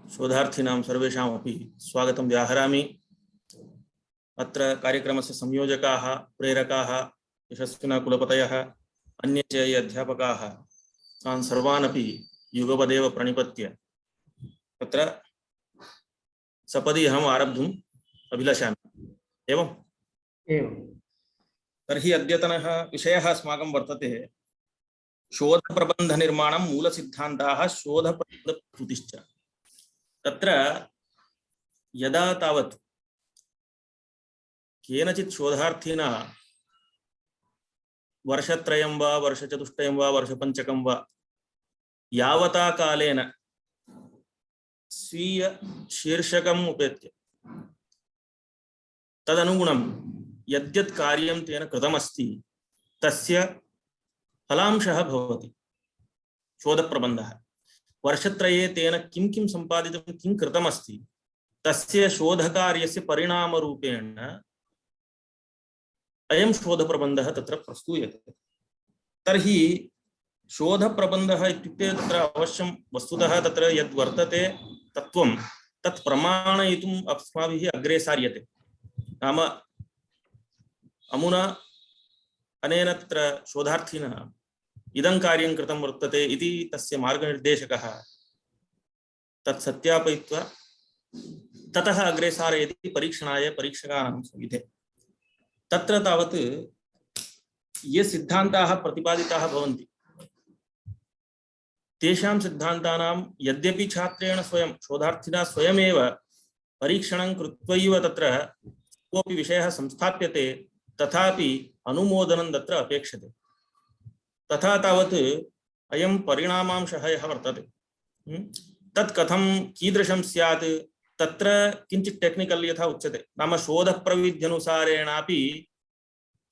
शोधार्थिनां सर्वेषामपि स्वागतं व्याहरामि। अत्र कार्यक्रमस्य संयोजकाः, प्रेरकाः, यशस्विनः कुलपतयः, अन्ये च ये अध्यापकाः, तान् सर्वानपि युगपदेव प्रणिपत्य तत्र सपदि अहम् आरब्धुम् अभिलषामि। एवम् तर्हि अद्यतनः विषयः अस्माकं वर्तते शोधप्रबन्धनिर्माणं मूलसिद्धान्ताः शोधप्रबन्धप्रस्तुतिश्च। तत्र यदा तावत् केनचित् शोधार्थिना वर्षत्रयं वा वर्षचतुष्टयं वा वर्षपञ्चकं वा यावता कालेन स्वीय शीर्षकम् उपेत्य तदनुगुणं यद्यत् कार्यं तेन कृतमस्ति तस्य फलांशः भवति शोधप्रबन्धः। वर्षत्रये तेन किं किं सम्पादितं, किं कृतमस्ति तस्य शोधकार्यस्य परिणामरूपेण अयं शोधप्रबन्धः तत्र प्रस्तूयते। तर्हि शोधप्रबन्धः इत्युक्ते तत्र अवश्यं वस्तुतः तत्र यद् वर्तते तत्त्वं तत् प्रमाणयितुम् अस्माभिः अग्रे सार्यते। नाम अमुना अनेन तत्र शोधार्थिनः इदं कार्यं कृतं वर्तते इति तस्य मार्गनिर्देशकः तत् सत्यापयित्वा ततः अग्रे सारयति परीक्षणाय परीक्षकाणां सविधे। तत्र तावत् ये सिद्धान्ताः प्रतिपादिताः भवन्ति तेषां सिद्धान्तानां यद्यपि छात्रेण स्वयं शोधार्थिना स्वयमेव परीक्षणं कृत्वैव तत्र कोऽपि विषयः संस्थाप्यते तथापि अनुमोदनं तत्र अपेक्षते। तथा तावत् अयं परिणामांशः यः वर्तते तत् कथं कीदृशं स्यात् तत्र किञ्चित् टेक्निकल् यथा उच्यते। नाम शोधप्रविध्यनुसारेणापि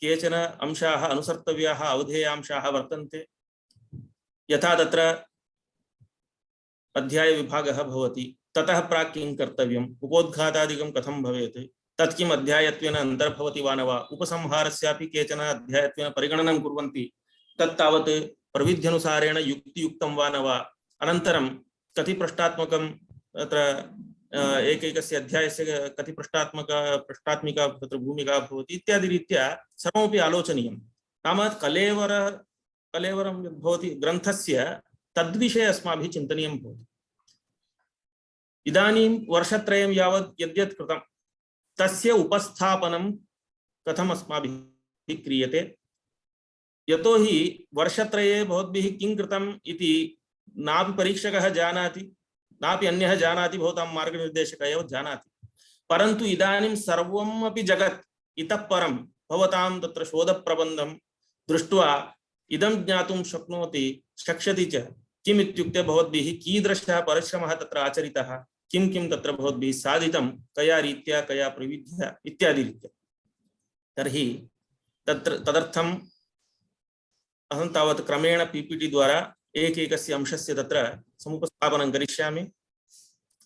केचन अंशाः अनुसर्तव्याः अवधेयांशाः वर्तन्ते। यथा तत्र अध्यायविभागः भवति, ततः प्राक् किं कर्तव्यम्, उपोद्घातादिकं कथं भवेत्, तत् किम् अध्यायत्वेन अन्तर्भवति वा न वा, उपसंहारस्यापि केचन अध्यायत्वेन परिगणनं कुर्वन्ति, तत् तावत् प्रविध्यनुसारेण युक्तियुक्तं वा न वा, अनन्तरं कति पृष्ठात्मकं तत्र एकैकस्य अध्यायस्य कति पृष्ठात्मिका तत्र भूमिका भवति इत्यादि रीत्या सर्वमपि आलोचनीयं। नाम कलेवरं यद् भवति ग्रन्थस्य तद्विषये अस्माभिः चिन्तनीयं भवति। इदानीं वर्षत्रयं यावत् यद्यत् कृतं तस्य उपस्थापनं कथम् अस्माभिः क्रियते। यतोहि वर्षत्रये भवद्भिः किं कृतम् इति नापि परीक्षकः जानाति, नापि अन्यः जानाति, भवतां मार्गनिर्देशकः एव जानाति। परन्तु इदानीं सर्वम् अपि जगत् इतः परं भवतां तत्र शोधप्रबन्धं दृष्ट्वा इदं ज्ञातुं शक्ष्यति च किम् इत्युक्ते भवद्भिः कीदृशः परिश्रमः तत्र आचरितः, किं किं तत्र भवद्भिः साधितं, कया रीत्या कया प्रविध्या इत्यादि रीत्या। तर्हि तदर्थम् अहं तावत् क्रमेण पीपीटी द्वारा एकैकस्य अंशस्य तत्र समुपस्थापनं करिष्यामि।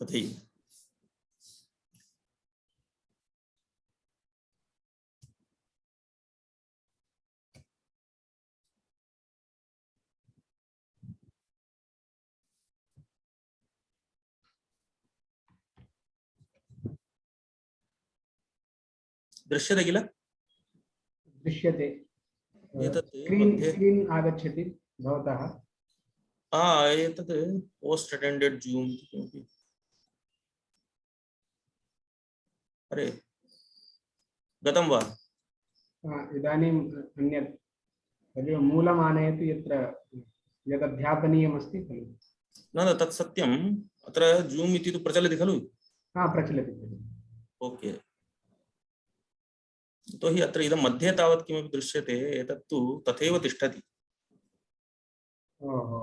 तथैव दृश्यते किल? दृश्यते। स्क्रीन् आगच्छति भवतः। एतत् पोस्ट अटेंडेड जूम किमपि। अरे गतं वा? इदानीम् अन्यत् तदेव मूलम् आनयतु यत्र यदध्यापनीयमस्ति खलु। न तत् सत्यम्। अत्र जूम इति तु प्रचलति खलु? प्रचलति। ओके। तो हि अत्र इदं मध्ये तावत् किमपि दृश्यते, एतत्तु तथैव तिष्ठति। ओहो।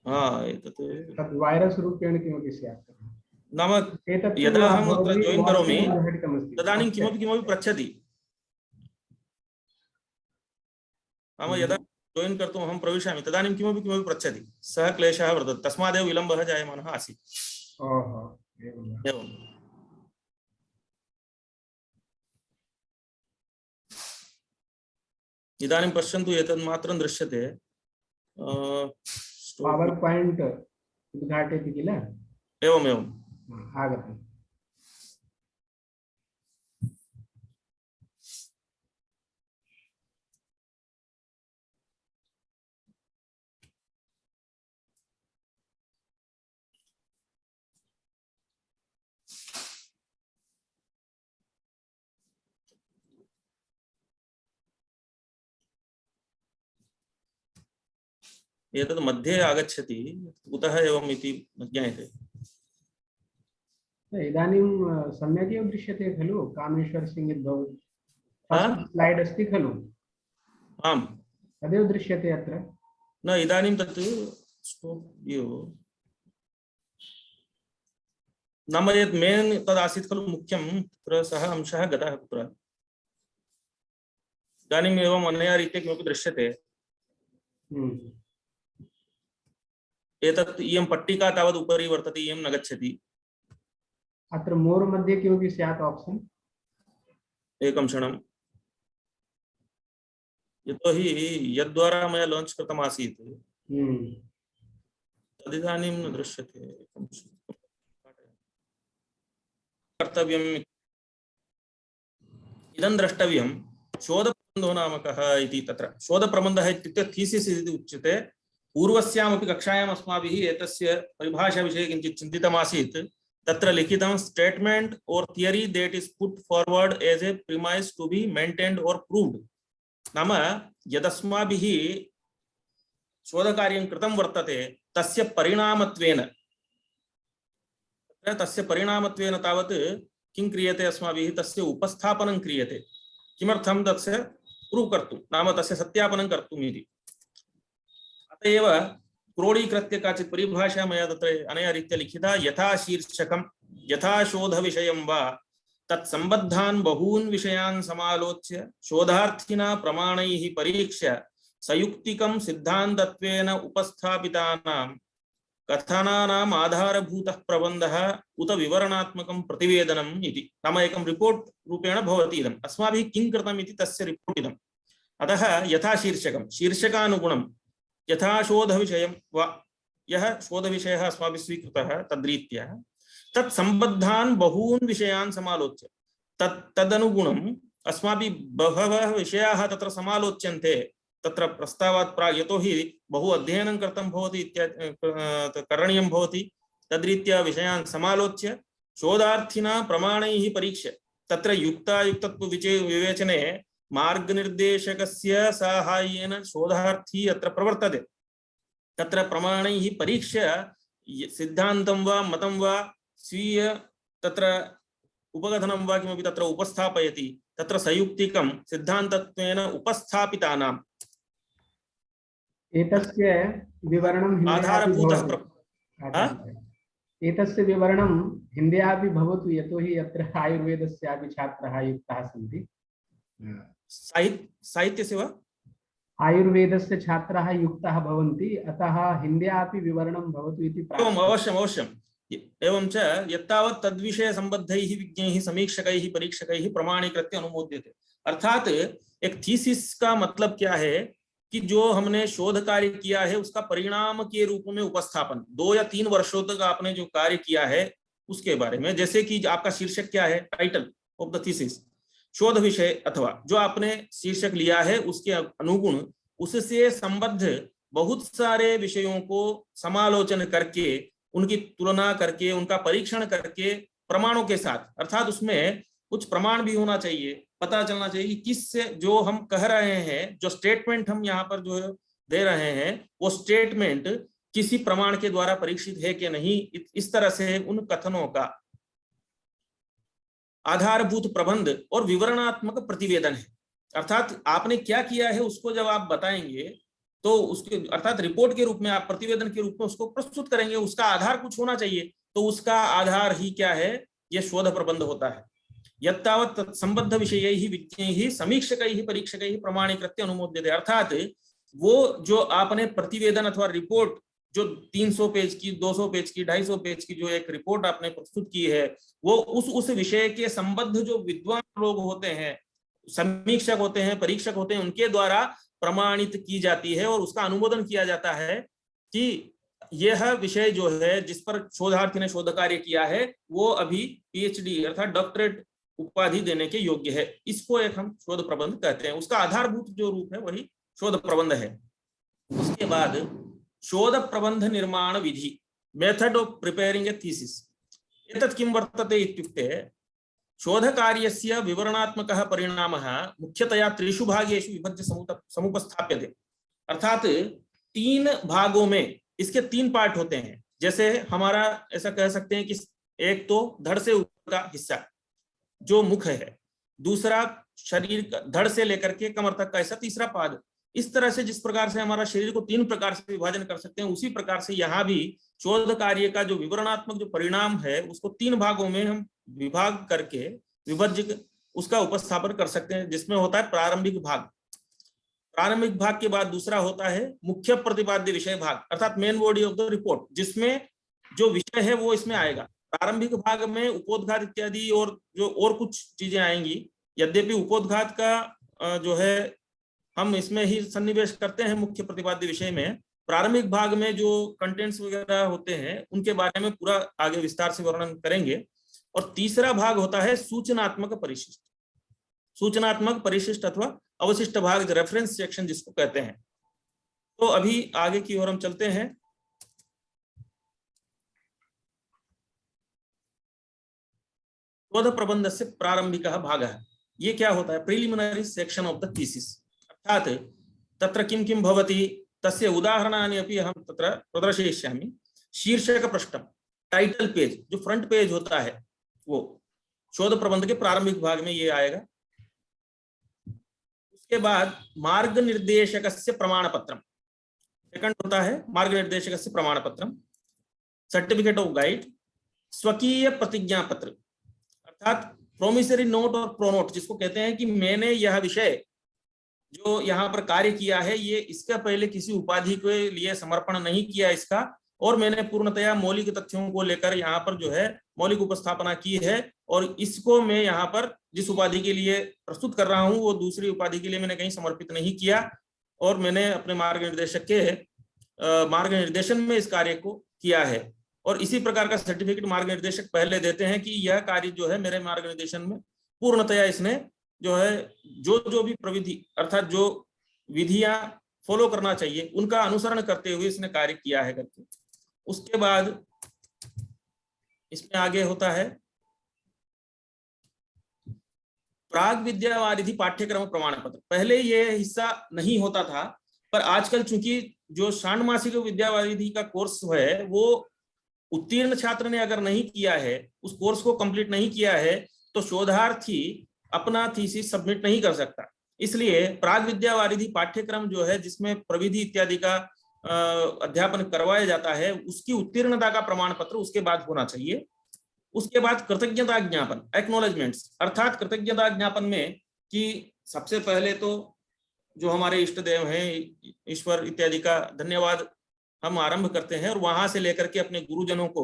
एतत् तत् वैरस् रूपेण किमपि स्यात्। नाम यदा अहम् अत्र जोइन करोमि तदानीं किमपि पृच्छति। नाम यदा जोइन कर्तुम् अहं प्रविशामि तदानीं किमपि पृच्छति। सः क्लेशः वर्तते, तस्मादेव विलम्बः जायमानः आसीत्। ओहो एवम्। इदानीं पश्यन्तु, एतत् मात्रं दृश्यते। पावर पॉइंट उद्घाटयति किल? एवमेवं आगतम्। एतद् मध्ये आगच्छति, कुतः एवम् इति न ज्ञायते। इदानीं सम्यक् एव दृश्यते खलु, कामेश्वर सिंह फस्ट् स्लैड् अस्ति खलु, आम् तदेव दृश्यते अत्र। न इदानीं तत् नाम यत् मेन् तदासीत् खलु मुख्यं, तत्र सः अंशः गतः कुत्र। इदानीम् एवम् अनया रीत्या किमपि दृश्यते। एतत् इयं पट्टिका तावत् उपरि वर्तते, इयं न गच्छति। अत्र मोर् मध्ये किमपि स्यात् आप्शन्। एकं क्षणं, यतोहि यद्द्वारा मया लाञ्च् कृतम् आसीत् तदिदानीं न दृश्यते। कर्तव्यम् इदं द्रष्टव्यं, शोधप्रबन्धो नाम कः इति। तत्र शोधप्रबन्धः इत्युक्ते थीसिस् इति उच्यते। पूर्वस्यामपि कक्षायाम् अस्माभिः एतस्य परिभाषाविषये किञ्चित् चिन्तितमासीत्। तत्र लिखितं स्टेटमेंट और theory that is put forward as a premise to be maintained और प्रूव्ड। नाम यदस्माभिः शोधकार्यं कृतं वर्तते तस्य परिणामत्वेन तावत् किं क्रियते, अस्माभिः तस्य उपस्थापनं क्रियते। किमर्थं? तस्य प्रूव् कर्तुं, नाम तस्य सत्यापनं कर्तुम् इति। अत एव क्रोडीकृत्य काचित् परिभाषा मया तत्र अनया रीत्या लिखिता। यथा शीर्षकं यथा शोधविषयं वा तत्सम्बद्धान् बहून् विषयान् समालोच्य शोधार्थिना प्रमाणैः परीक्ष्य सयुक्तिकं सिद्धान्तत्वेन उपस्थापितानां कथनानाम् आधारभूतः प्रबन्धः उत विवरणात्मकं प्रतिवेदनम् इति। नाम एकं रिपोर्ट् रूपेण भवति इदम्। अस्माभिः किं कृतम् इति तस्य रिपोर्ट् इदम्। अतः यथा शीर्षकं, शीर्षकानुगुणं यथा शोधविषयं वा यः शोधविषयः अस्माभिः स्वीकृतः तद्रीत्या तत्सम्बद्धान् बहून् विषयान् समालोच्य तदनुगुणम् अस्माभिः बहवः विषयाः तत्र समालोच्यन्ते। तत्र प्रस्तावात् प्राक्, यतोहि बहु अध्ययनं कृतं भवति करणीयं भवति, तद्रीत्या विषयान् समालोच्य शोधार्थिना प्रमाणैः परीक्ष्य तत्र युक्तायुक्तत्व विवेचने मार्गनिर्देशकस्य साहाय्येन शोधार्थी अत्र प्रवर्तते। तत्र प्रमाणैः परीक्ष्य सिद्धान्तं वा मतं वा स्वीय तत्र उपकथनं वा किमपि तत्र उपस्थापयति। तत्र सयुक्तिकं सिद्धान्तत्वेन उपस्थापितानां एतस्य विवरणं आधारभूतः एतस्य विवरणं हिन्द्यापि भवतु, यतोहि अत्र आयुर्वेदस्यापि छात्राः युक्ताः सन्ति। साहित्यस्य वा आयुर्वेदस्य छात्राः युक्ताः भवन्ति, अतः हिन्द्यापि विवरणं भवतु इति। अवश्यम् अवश्यम्। एवं च यत्तावत् तद्विषय संबद्धैः विज्ञैः समीक्षकैः परीक्षकैः प्रमाणीकृत्य अनुमोद्यते। अर्थात एक थीसिस का मतलब क्या है कि जो हमने शोध कार्य किया है उसका परिणाम के रूप में उपस्थापन, 2 या 3 वर्षों तक आपने जो कार्य किया है उसके बारे में। जैसे कि आपका शीर्षक क्या है, टाइटल ऑफ द थीसिस, शोध विषय अथवा जो आपने शीर्षक लिया है उसके अनुगुण उससे संबद्ध बहुत सारे विषयों को समालोचन करके, उनकी तुलना करके, उनका परीक्षण करके प्रमाणों के साथ, अर्थात उसमें कुछ प्रमाण भी होना चाहिए, पता चलना चाहिए कि किससे जो हम कह रहे हैं, जो स्टेटमेंट हम यहाँ पर जो दे रहे हैं वो स्टेटमेंट किसी प्रमाण के द्वारा परीक्षित है कि नहीं। इस तरह से उन कथनों का आधारभूत प्रबंध और विवरणात्मक प्रतिवेदन है। अर्थात आपने क्या किया है उसको जब आप बताएंगे तो उसके अर्थात रिपोर्ट के रूप में आप प्रतिवेदन के रूप में उसको प्रस्तुत करेंगे, उसका आधार कुछ होना चाहिए। तो उसका आधार ही क्या है, यह शोध प्रबंध होता है। यत्तावत् संबद्ध विषयैः विज्ञैः समीक्षकैः परीक्षकैः प्रमाणीकृत्य अनुमोद्यते। अर्थात वो जो आपने प्रतिवेदन अथवा रिपोर्ट जो 300 पेज की, 200 पेज की, 250 पेज की जो एक रिपोर्ट आपने प्रस्तुत की है वो उस विषय के संबद्ध जो विद्वान लोग होते हैं, समीक्षक होते हैं, परीक्षक होते हैं, उनके द्वारा प्रमाणित की जाती है और उसका अनुमोदन किया जाता है कि यह विषय जो है जिस पर शोधार्थी ने शोध कार्य किया है वो अभी पीएचडी अर्थात डॉक्टरेट उपाधि देने के योग्य है। इसको एक हम शोध प्रबंध कहते हैं। उसका आधारभूत जो रूप है वही शोध प्रबंध है। उसके बाद शोध प्रबंध निर्माण विधि, method of preparing a thesis. एतत् किं वर्तते इत्युक्ते शोधकार्यस्य विवरणात्मकः परिणामः मुख्यतया 3 भागेषु विभज्य समुपस्थाप्यते। अर्थात 3 भागों में इसके 3 पार्ट होते हैं। जैसे हमारा ऐसा कह सकते हैं कि एक तो धड़ से ऊपर का हिस्सा जो मुख है, दूसरा शरीर का धड़ से लेकर के कमर तक का, ऐसा तीसरा पाद। इस तरह से जिस प्रकार से हमारा शरीर को 3 प्रकार से विभाजन कर सकते हैं, उसी प्रकार से यहाँ भी शोध कार्य का जो विवरणात्मक जो परिणाम है उसको 3 भागों में हम विभाग करके विभज्य उसका उपस्थापन कर सकते हैं, जिसमें होता है प्रारंभिक भाग। प्रारंभिक भाग के बाद दूसरा होता है मुख्य प्रतिपाद्य विषय भाग अर्थात main body of the report, जिसमें जो विषय है वो इसमें आएगा। प्रारंभिक भाग में उपोद्घात इत्यादि और जो और कुछ चीजें आएंगी। यद्यपि उपोद्घात का जो है हम इसमें ही सन्निवेश करते हैं मुख्य प्रतिपाद्य विषय में, प्रारंभिक भाग में जो कंटेंट्स वगैरह होते हैं उनके बारे में पूरा आगे विस्तार से वर्णन करेंगे। और तीसरा भाग होता है सूचनात्मक परिशिष्ट। सूचनात्मक परिशिष्ट अथवा अवशिष्ट भाग, रेफरेंस सेक्शन जिसको कहते हैं। तो अभी आगे की ओर हम चलते हैं। शोध प्रबंध से प्रारंभिक भाग है, ये क्या होता है? Preliminary section of the thesis. अर्थात तत्र किं किं भवति तस्य उदाहरणानि अपि अहं तत्र प्रदर्शयिष्यामि। शीर्षक पृष्ठम, टाइटल पेज, जो फ्रंट पेज होता है वो शोध प्रबंध के प्रारंभिक भाग में ये आएगा। उसके बाद मार्ग निर्देशकस्य प्रमाण पत्रम, सेकंड होता है मार्ग निर्देशकस्य प्रमाण पत्रम। सर्टिफिकेट ऑफ गाइड, स्वकीय प्रतिज्ञा पत्र अर्थात प्रोमिसरी नोट और प्रोनोट, जिसको कहते हैं कि मैंने यह विषय जो यहाँ पर कार्य किया है ये इसका पहले किसी उपाधि के लिए समर्पण नहीं किया इसका, और मैंने पूर्णतया मौलिक तथ्यों को लेकर यहाँ पर जो है मौलिक उपस्थापना की है, और इसको मैं यहाँ पर जिस उपाधि के लिए प्रस्तुत कर रहा हूँ वो दूसरी उपाधि के लिए मैंने कहीं समर्पित नहीं किया, और मैंने अपने मार्ग निर्देशक के मार्ग निर्देशन में इस कार्य को किया है। और इसी प्रकार का सर्टिफिकेट मार्ग निर्देशक पहले देते हैं कि यह कार्य जो है मेरे मार्ग निर्देशन में पूर्णतया इसने जो है जो भी प्रविधि अर्थात जो विधियां फॉलो करना चाहिए उनका अनुसरण करते हुए इसने कार्य किया है करके। उसके बाद इसमें आगे होता है प्राग विद्यावारिधि पाठ्यक्रम प्रमाण पत्र। पहले ये हिस्सा नहीं होता था, पर आजकल चूंकि जो षाण्मासिक विद्यावारिधि का कोर्स है वो उत्तीर्ण छात्र ने अगर नहीं किया है, उस कोर्स को कंप्लीट नहीं किया है, तो शोधार्थी अपना थीसिस सबमिट नहीं कर सकता। इसलिए प्राग विद्यावारिधि पाठ्यक्रम जो है जिसमें प्रविधि इत्यादि का अध्यापन करवाया जाता है उसकी उत्तीर्णता का प्रमाण पत्र उसके बाद होना चाहिए। उसके बाद कृतज्ञता ज्ञापन, एक्नॉलेजमेंट्स, अर्थात कृतज्ञता ज्ञापन में कि सबसे पहले तो जो हमारे इष्ट देव हैं ईश्वर इत्यादि का धन्यवाद हम आरंभ करते हैं, और वहां से लेकर के अपने गुरुजनों को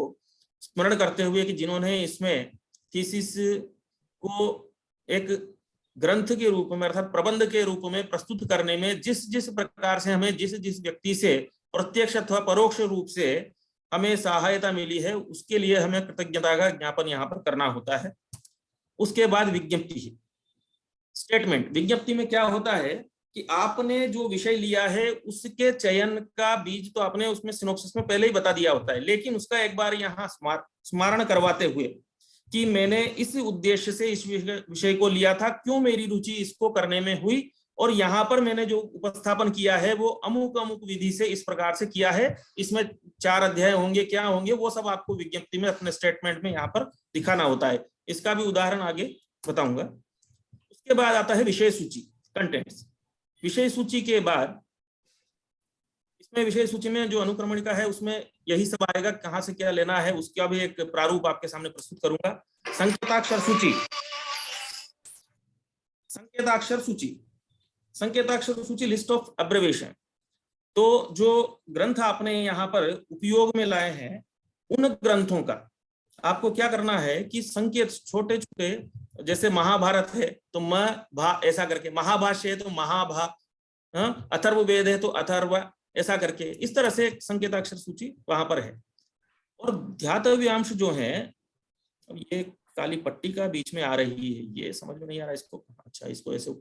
स्मरण करते हुए कि जिन्होंने इसमें थीसिस को एक ग्रंथ के रूप में अर्थात प्रबंध के रूप में प्रस्तुत करने में जिस जिस प्रकार से हमें जिस जिस व्यक्ति से प्रत्यक्ष अथवा परोक्ष रूप से हमें सहायता मिली है उसके लिए हमें कृतज्ञता का ज्ञापन यहाँ पर करना होता है। उसके बाद विज्ञप्ति, स्टेटमेंट। विज्ञप्ति में क्या होता है कि आपने जो विषय लिया है उसके चयन का बीज तो आपने उसमें सिनॉप्सिस में पहले ही बता दिया होता है, लेकिन उसका एक बार यहाँ स्मरण करवाते हुए कि मैंने इस उद्देश्य से इस विषय को लिया था, क्यों मेरी रुचि इसको करने में हुई, और यहाँ पर मैंने जो उपस्थापन किया है वो अमुक अमुक विधि से इस प्रकार से किया है, इसमें 4 अध्याय होंगे, क्या होंगे वो सब आपको विज्ञप्ति में अपने स्टेटमेंट में यहाँ पर दिखाना होता है। इसका भी उदाहरण आगे बताऊंगा। उसके बाद आता है विषय सूची, कंटेंट्स। विषय सूची के बाद इसमें विषय सूची में जो अनुक्रमणिका है उसमें यही सब आएगा, कहाँ से क्या लेना है उसका भी एक प्रारूप आपके सामने प्रस्तुत करूंगा। संकेताक्षर सूची, संकेताक्षर सूची, संकेताक्षर सूची, लिस्ट ऑफ अब्रिविएशन। तो जो ग्रंथ आपने यहाँ पर उपयोग में लाए हैं उन ग्रंथों का आपको क्या करना है कि संकेत छोटे छोटे, जैसे महाभारत है तो म भा ऐसा करके, महाभाष्य है तो महाभा, अथर्ववेद है तो अथर्व, ऐसा करके इस तरह से संकेताक्षर सूची वहां पर है। और ध्यातव्यांश जो है, अब ये काली पट्टी का बीच में आ रही है, ये समझ में नहीं आ रहा इसको। अच्छा, इसको ऐसे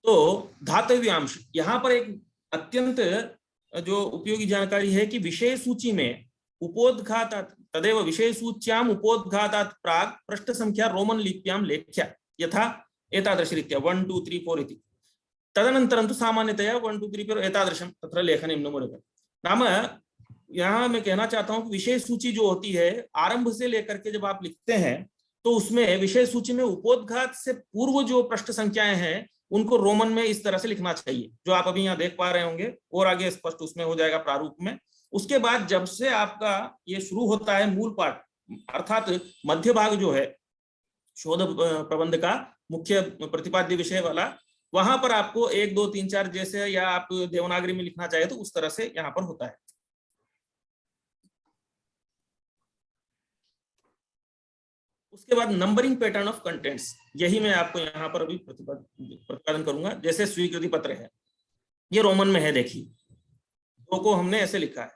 तो धातव्यांश, यहाँ पर एक अत्यंत जो उपयोगी जानकारी है कि विषय सूची में उपोद्घातात् तदेव विषय सूच्याम उपोद्घातात् प्राक् पृष्ठ संख्या रोमन लिप्यां लेख्या यथा एतादृशरीत्या 1 2 3 4 इति। तदनन्तरं तु सामान्यतया 1 2 3 4 एतादृशं तत्र लेखनीं नमूलकं। नाम यहाँ मैं कहना चाहता हूँ कि विषय सूची जो होती है आरंभ से लेकर के जब आप लिखते हैं तो उसमें विषय सूची में उपोद्घात से पूर्व जो पृष्ठ संख्याएं हैं उनको रोमन में इस तरह से लिखना चाहिए, जो आप अभी यहाँ देख पा रहे होंगे, और आगे स्पष्ट उसमें हो जाएगा प्रारूप में। उसके बाद जब से आपका ये शुरू होता है मूल पाठ, अर्थात मध्य भाग जो है शोध प्रबंध का मुख्य प्रतिपाद्य विषय वाला, वहां पर आपको 1 2 3 4 जैसे, या आप देवनागरी में लिखना चाहे तो उस तरह से यहाँ पर होता है। उसके बाद नंबरिंग पैटर्न ऑफ कंटेंट्स, यही मैं आपको यहाँ पर अभी प्रतिपादन करूंगा। जैसे स्वीकृति पत्र है, ये रोमन में है, देखिए दो को हमने ऐसे लिखा है।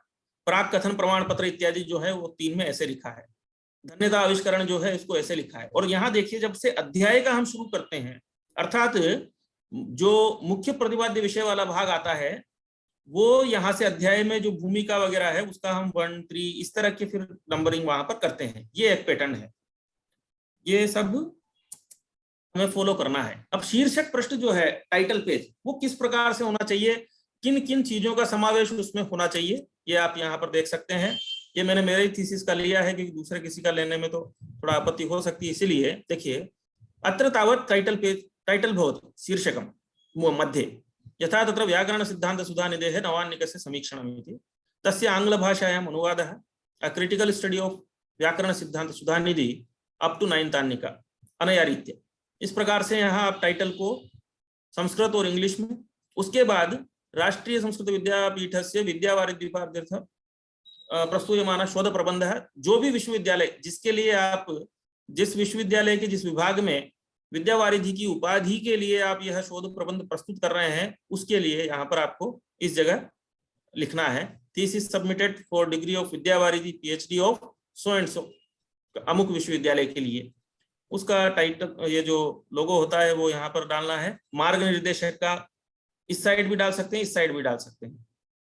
प्राक कथन प्रमाण पत्र इत्यादि जो है वो 3 में ऐसे लिखा है। धन्यता आविष्करण जो है इसको ऐसे लिखा है। और यहाँ देखिए जब से अध्याय का हम शुरू करते हैं, अर्थात जो मुख्य प्रतिपाद्य विषय वाला भाग आता है वो यहाँ से अध्याय में जो भूमिका वगैरह है उसका हम 1 3 इस तरह के फिर नंबरिंग वहां पर करते हैं। ये एक पैटर्न है, ये सब हमें फॉलो करना है। अब शीर्षक पृष्ठ जो है, टाइटल पेज, वो किस प्रकार से होना चाहिए, किन किन चीजों का समावेश उसमें होना चाहिए, ये आप यहाँ पर देख सकते हैं। ये मैंने मेरे थीसिस का लिया है क्योंकि दूसरे किसी का लेने में तो थोड़ा आपत्ति हो सकती है, इसीलिए देखिए अत्र तावत् टाइटल पेज टाइटल भवति शीर्षकम मध्ये यथा तत्र व्याकरण सिद्धांत सुधानिधेः नवान्निकस्य समीक्षणम् इति तस्य आंग्ल भाषायाम् अनुवादः अ क्रिटिकल स्टडी ऑफ व्याकरण सिद्धांत सुधानिधि अप टू 9th आन्निका अनया रीत्या। इस प्रकार से यहाँ आप टाइटल को संस्कृत और इंग्लिश में, उसके बाद राष्ट्रीय संस्कृत विद्यापीठस्य विद्यावारिधिपार्थ्यर्थ प्रस्तूयमानः शोध प्रबंध है। जो भी विश्वविद्यालय जिसके लिए आप, जिस विश्वविद्यालय के जिस विभाग में विद्यावारिधि की उपाधि के लिए आप यह शोध प्रबंध प्रस्तुत कर रहे हैं, उसके लिए यहाँ पर आपको इस जगह लिखना है thesis submitted for degree of विद्यावारिधि PhD of so and so, अमुक विश्वविद्यालय के लिए। उसका टाइटल, ये जो लोगो होता है वो यहाँ पर डालना है। मार्ग निर्देशक का इस साइड भी डाल सकते हैं, इस साइड भी डाल सकते हैं,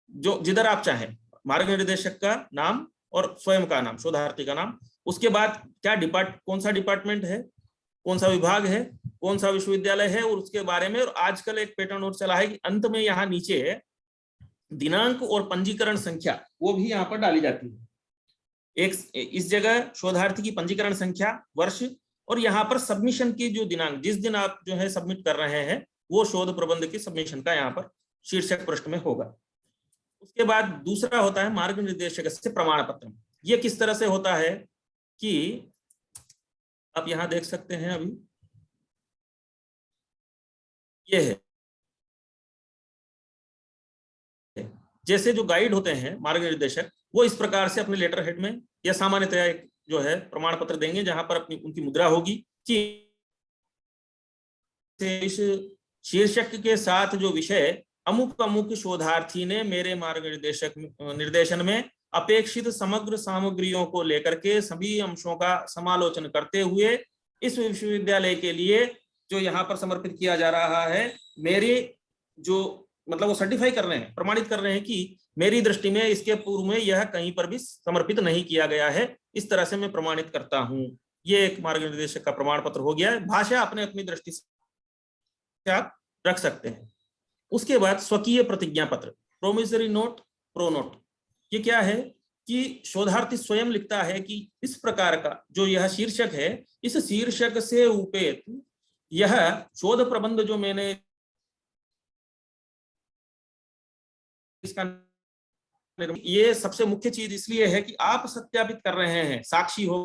जो जिधर आप चाहें। मार्ग निर्देशक का नाम और स्वयं का नाम, शोधार्थी का नाम। उसके बाद क्या कौन सा डिपार्टमेंट है, कौन सा विभाग है, कौन सा विश्वविद्यालय है, और उसके बारे में। और आजकल एक पैटर्न और चला है कि अंत में यहाँ नीचे दिनांक और पंजीकरण संख्या वो भी यहाँ पर डाली जाती है। एक इस जगह शोधार्थी की पंजीकरण संख्या, वर्ष, और यहाँ पर सबमिशन की जो दिनांक, जिस दिन आप जो है सबमिट कर रहे हैं, वो शोध प्रबंध की सबमिशन का यहाँ पर शीर्षक पृष्ठ में होगा। उसके बाद दूसरा होता है मार्ग निर्देशक से प्रमाण पत्र। ये किस तरह से होता है कि आप यहाँ देख सकते हैं, अभी ये है, जैसे जो गाइड होते हैं मार्ग निर्देशक, वो इस प्रकार से अपने लेटर हेड में या सामान्यतया एक जो है प्रमाण पत्र देंगे जहां पर अपनी उनकी मुद्रा होगी कि इस शीर्षक के साथ जो विषय अमुक अमुक शोधार्थी ने मेरे मार्ग निर्देशन में अपेक्षित समग्र सामग्रियों को लेकर के सभी अंशों का समालोचन करते हुए इस विश्वविद्यालय के लिए जो यहाँ पर समर्पित किया जा रहा है, मेरी जो मतलब वो सर्टिफाई कर रहे हैं, प्रमाणित कर रहे हैं कि मेरी दृष्टि में इसके पूर्व में यह कहीं पर भी समर्पित नहीं किया गया है, इस तरह से मैं प्रमाणित करता हूं। ये एक मार्ग निर्देशक का प्रमाण पत्र हो गया है। भाषा अपने अपनी दृष्टि से आप रख सकते हैं। उसके बाद स्वकीय प्रतिज्ञा पत्र, प्रोमिसरी नोट, प्रो नोट। ये क्या है कि शोधार्थी स्वयं लिखता है कि इस प्रकार का जो यह शीर्षक है, इस शीर्षक से उपेत यह शोध प्रबंध जो मैंने इसका, ये सबसे मुख्य चीज इसलिए है कि आप सत्यापित कर रहे हैं साक्षी हो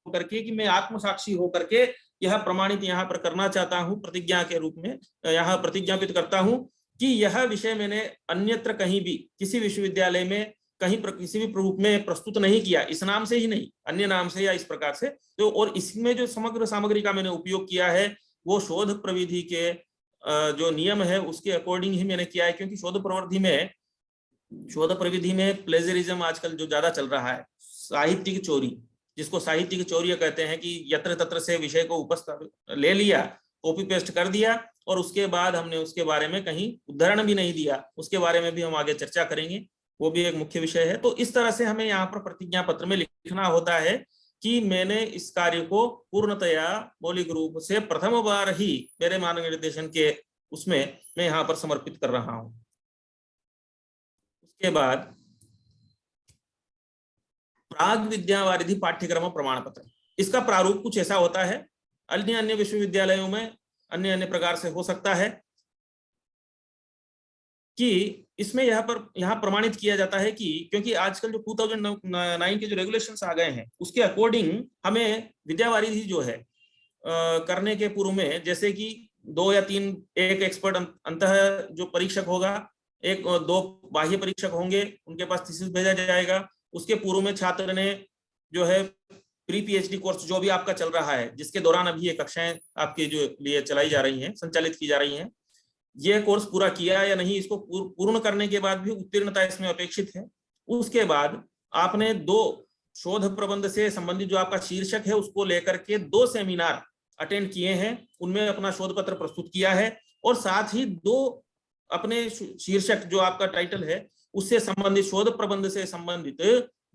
करके कि मैं आत्म साक्षी हो करके यह प्रमाणित यहाँ पर करना चाहता हूँ, प्रतिज्ञा के रूप में यहाँ प्रतिज्ञापित करता हूँ कि यह विषय मैंने अन्यत्र कहीं भी किसी विश्वविद्यालय में कहीं किसी भी रूप में प्रस्तुत नहीं किया, इस नाम से ही नहीं, अन्य नाम से या इस प्रकार से। तो और इसमें जो समग्र सामग्री का मैंने उपयोग किया है वो शोध प्रविधि के जो नियम है उसके अकॉर्डिंग ही मैंने किया है, क्योंकि शोध प्रविधि में प्लेजरिज्म आजकल जो ज्यादा चल रहा है, साहित्यिक चोरी, जिसको साहित्यिक चौर्य कहते हैं, कि यत्र तत्र से विषय को उपस्थित ले लिया, कॉपी पेस्ट कर दिया, और उसके बाद हमने उसके बारे में कहीं उदाहरण भी नहीं दिया। उसके बारे में भी हम आगे चर्चा करेंगे, वो भी एक मुख्य विषय है। तो इस तरह से हमें यहाँ पर प्रतिज्ञा पत्र में लिखना होता है कि मैंने इस कार्य को पूर्णतया मौलिक रूप से प्रथम बार ही मेरे मार्गनिर्देशन के उसमें मैं यहाँ पर समर्पित कर रहा हूं। उसके बाद प्राग विद्यावारिधि पाठ्यक्रम प्रमाण पत्र, इसका प्रारूप कुछ ऐसा होता है, अन्य विश्वविद्यालयों में अन्य प्रकार से हो सकता है, कि इसमें यहाँ प्रमाणित किया जाता है कि क्योंकि आजकल जो 2009 के जो रेगुलेशंस आ गए हैं उसके अकॉर्डिंग हमें विद्यावारिधि जो है करने के पूर्व में, जैसे कि 2 या 3 एक एक्सपर्ट अंतः जो परीक्षक होगा, 1-2 बाह्य परीक्षक होंगे, उनके पास थीसिस भेजा जाएगा। उसके पूर्व में छात्र ने जो है प्री पीएचडी कोर्स जो भी आपका चल रहा है, जिसके दौरान अभी ये कक्षाएं आपके जो लिए चलाई जा रही हैं, संचालित की जा रही हैं, ये कोर्स पूरा किया या नहीं, इसको पूर्ण करने के बाद भी उत्तीर्णता इसमें अपेक्षित है। उसके बाद आपने 2 शोध प्रबंध से संबंधित जो आपका शीर्षक है उसको लेकर के 2 सेमिनार अटेंड किए हैं, उनमें अपना शोध पत्र प्रस्तुत किया है, और साथ ही 2 अपने शीर्षक जो आपका टाइटल है उससे संबंधित, शोध प्रबंध से संबंधित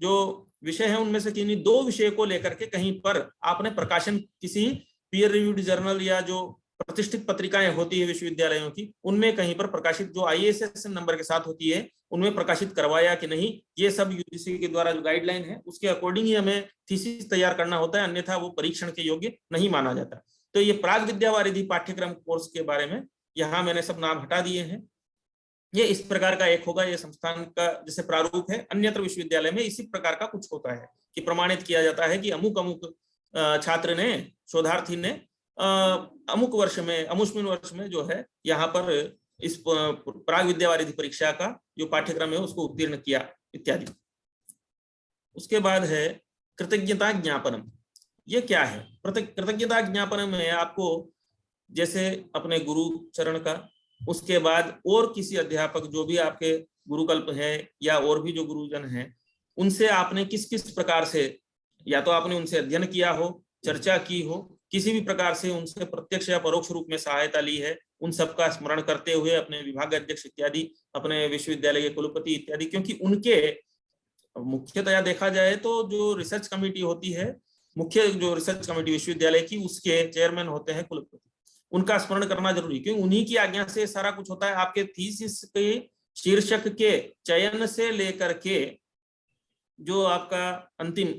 जो विषय है उनमें से किन्हीं 2 विषय को लेकर के कहीं पर आपने प्रकाशन किसी पीयर रिव्यूड जर्नल या जो प्रतिष्ठित पत्रिकाएं होती है विश्वविद्यालयों की, उनमें कहीं पर प्रकाशित जो ISSN नंबर के साथ होती है उनमें प्रकाशित करवाया कि नहीं, ये सब यूजीसी के द्वारा जो गाइडलाइन है उसके अकॉर्डिंग ही हमें थीसिस तैयार करना होता है, अन्यथा वो परीक्षण के योग्य नहीं माना जाता। तो ये प्राग विद्यावारिधि पाठ्यक्रम कोर्स के बारे में यहाँ मैंने सब नाम हटा दिए हैं। ये इस प्रकार का एक होगा, ये संस्थान का जैसे प्रारूप है। अन्यत्र विश्वविद्यालय में इसी प्रकार का कुछ होता है कि प्रमाणित किया जाता है कि अमुक अमुक छात्र ने, शोधार्थी ने अमुक वर्ष में, अमुष्मिन वर्ष में जो है यहाँ पर इस प्राग विद्यावारिधि परीक्षा का जो पाठ्यक्रम है उसको उत्तीर्ण किया इत्यादि। उसके बाद है कृतज्ञता ज्ञापनम। ये क्या है? कृतज्ञता ज्ञापनम में आपको जैसे अपने गुरु चरण का, उसके बाद और किसी अध्यापक जो भी आपके गुरुकल्प है या और भी जो गुरुजन हैं, उनसे आपने किस किस प्रकार से, या तो आपने उनसे अध्ययन किया हो, चर्चा की हो, किसी भी प्रकार से उनसे प्रत्यक्ष या परोक्ष रूप में सहायता ली है, उन सबका स्मरण करते हुए अपने विभाग अध्यक्ष इत्यादि, अपने विश्वविद्यालय के कुलपति इत्यादि, क्योंकि उनके मुख्यतया देखा जाए तो जो रिसर्च कमेटी होती है, मुख्य जो रिसर्च कमेटी विश्वविद्यालय की, उसके चेयरमैन होते हैं कुलपति, उनका स्मरण करना जरूरी, क्योंकि उन्हीं की आज्ञा से सारा कुछ होता है। आपके थीसिस के शीर्षक के चयन से लेकर के जो आपका अंतिम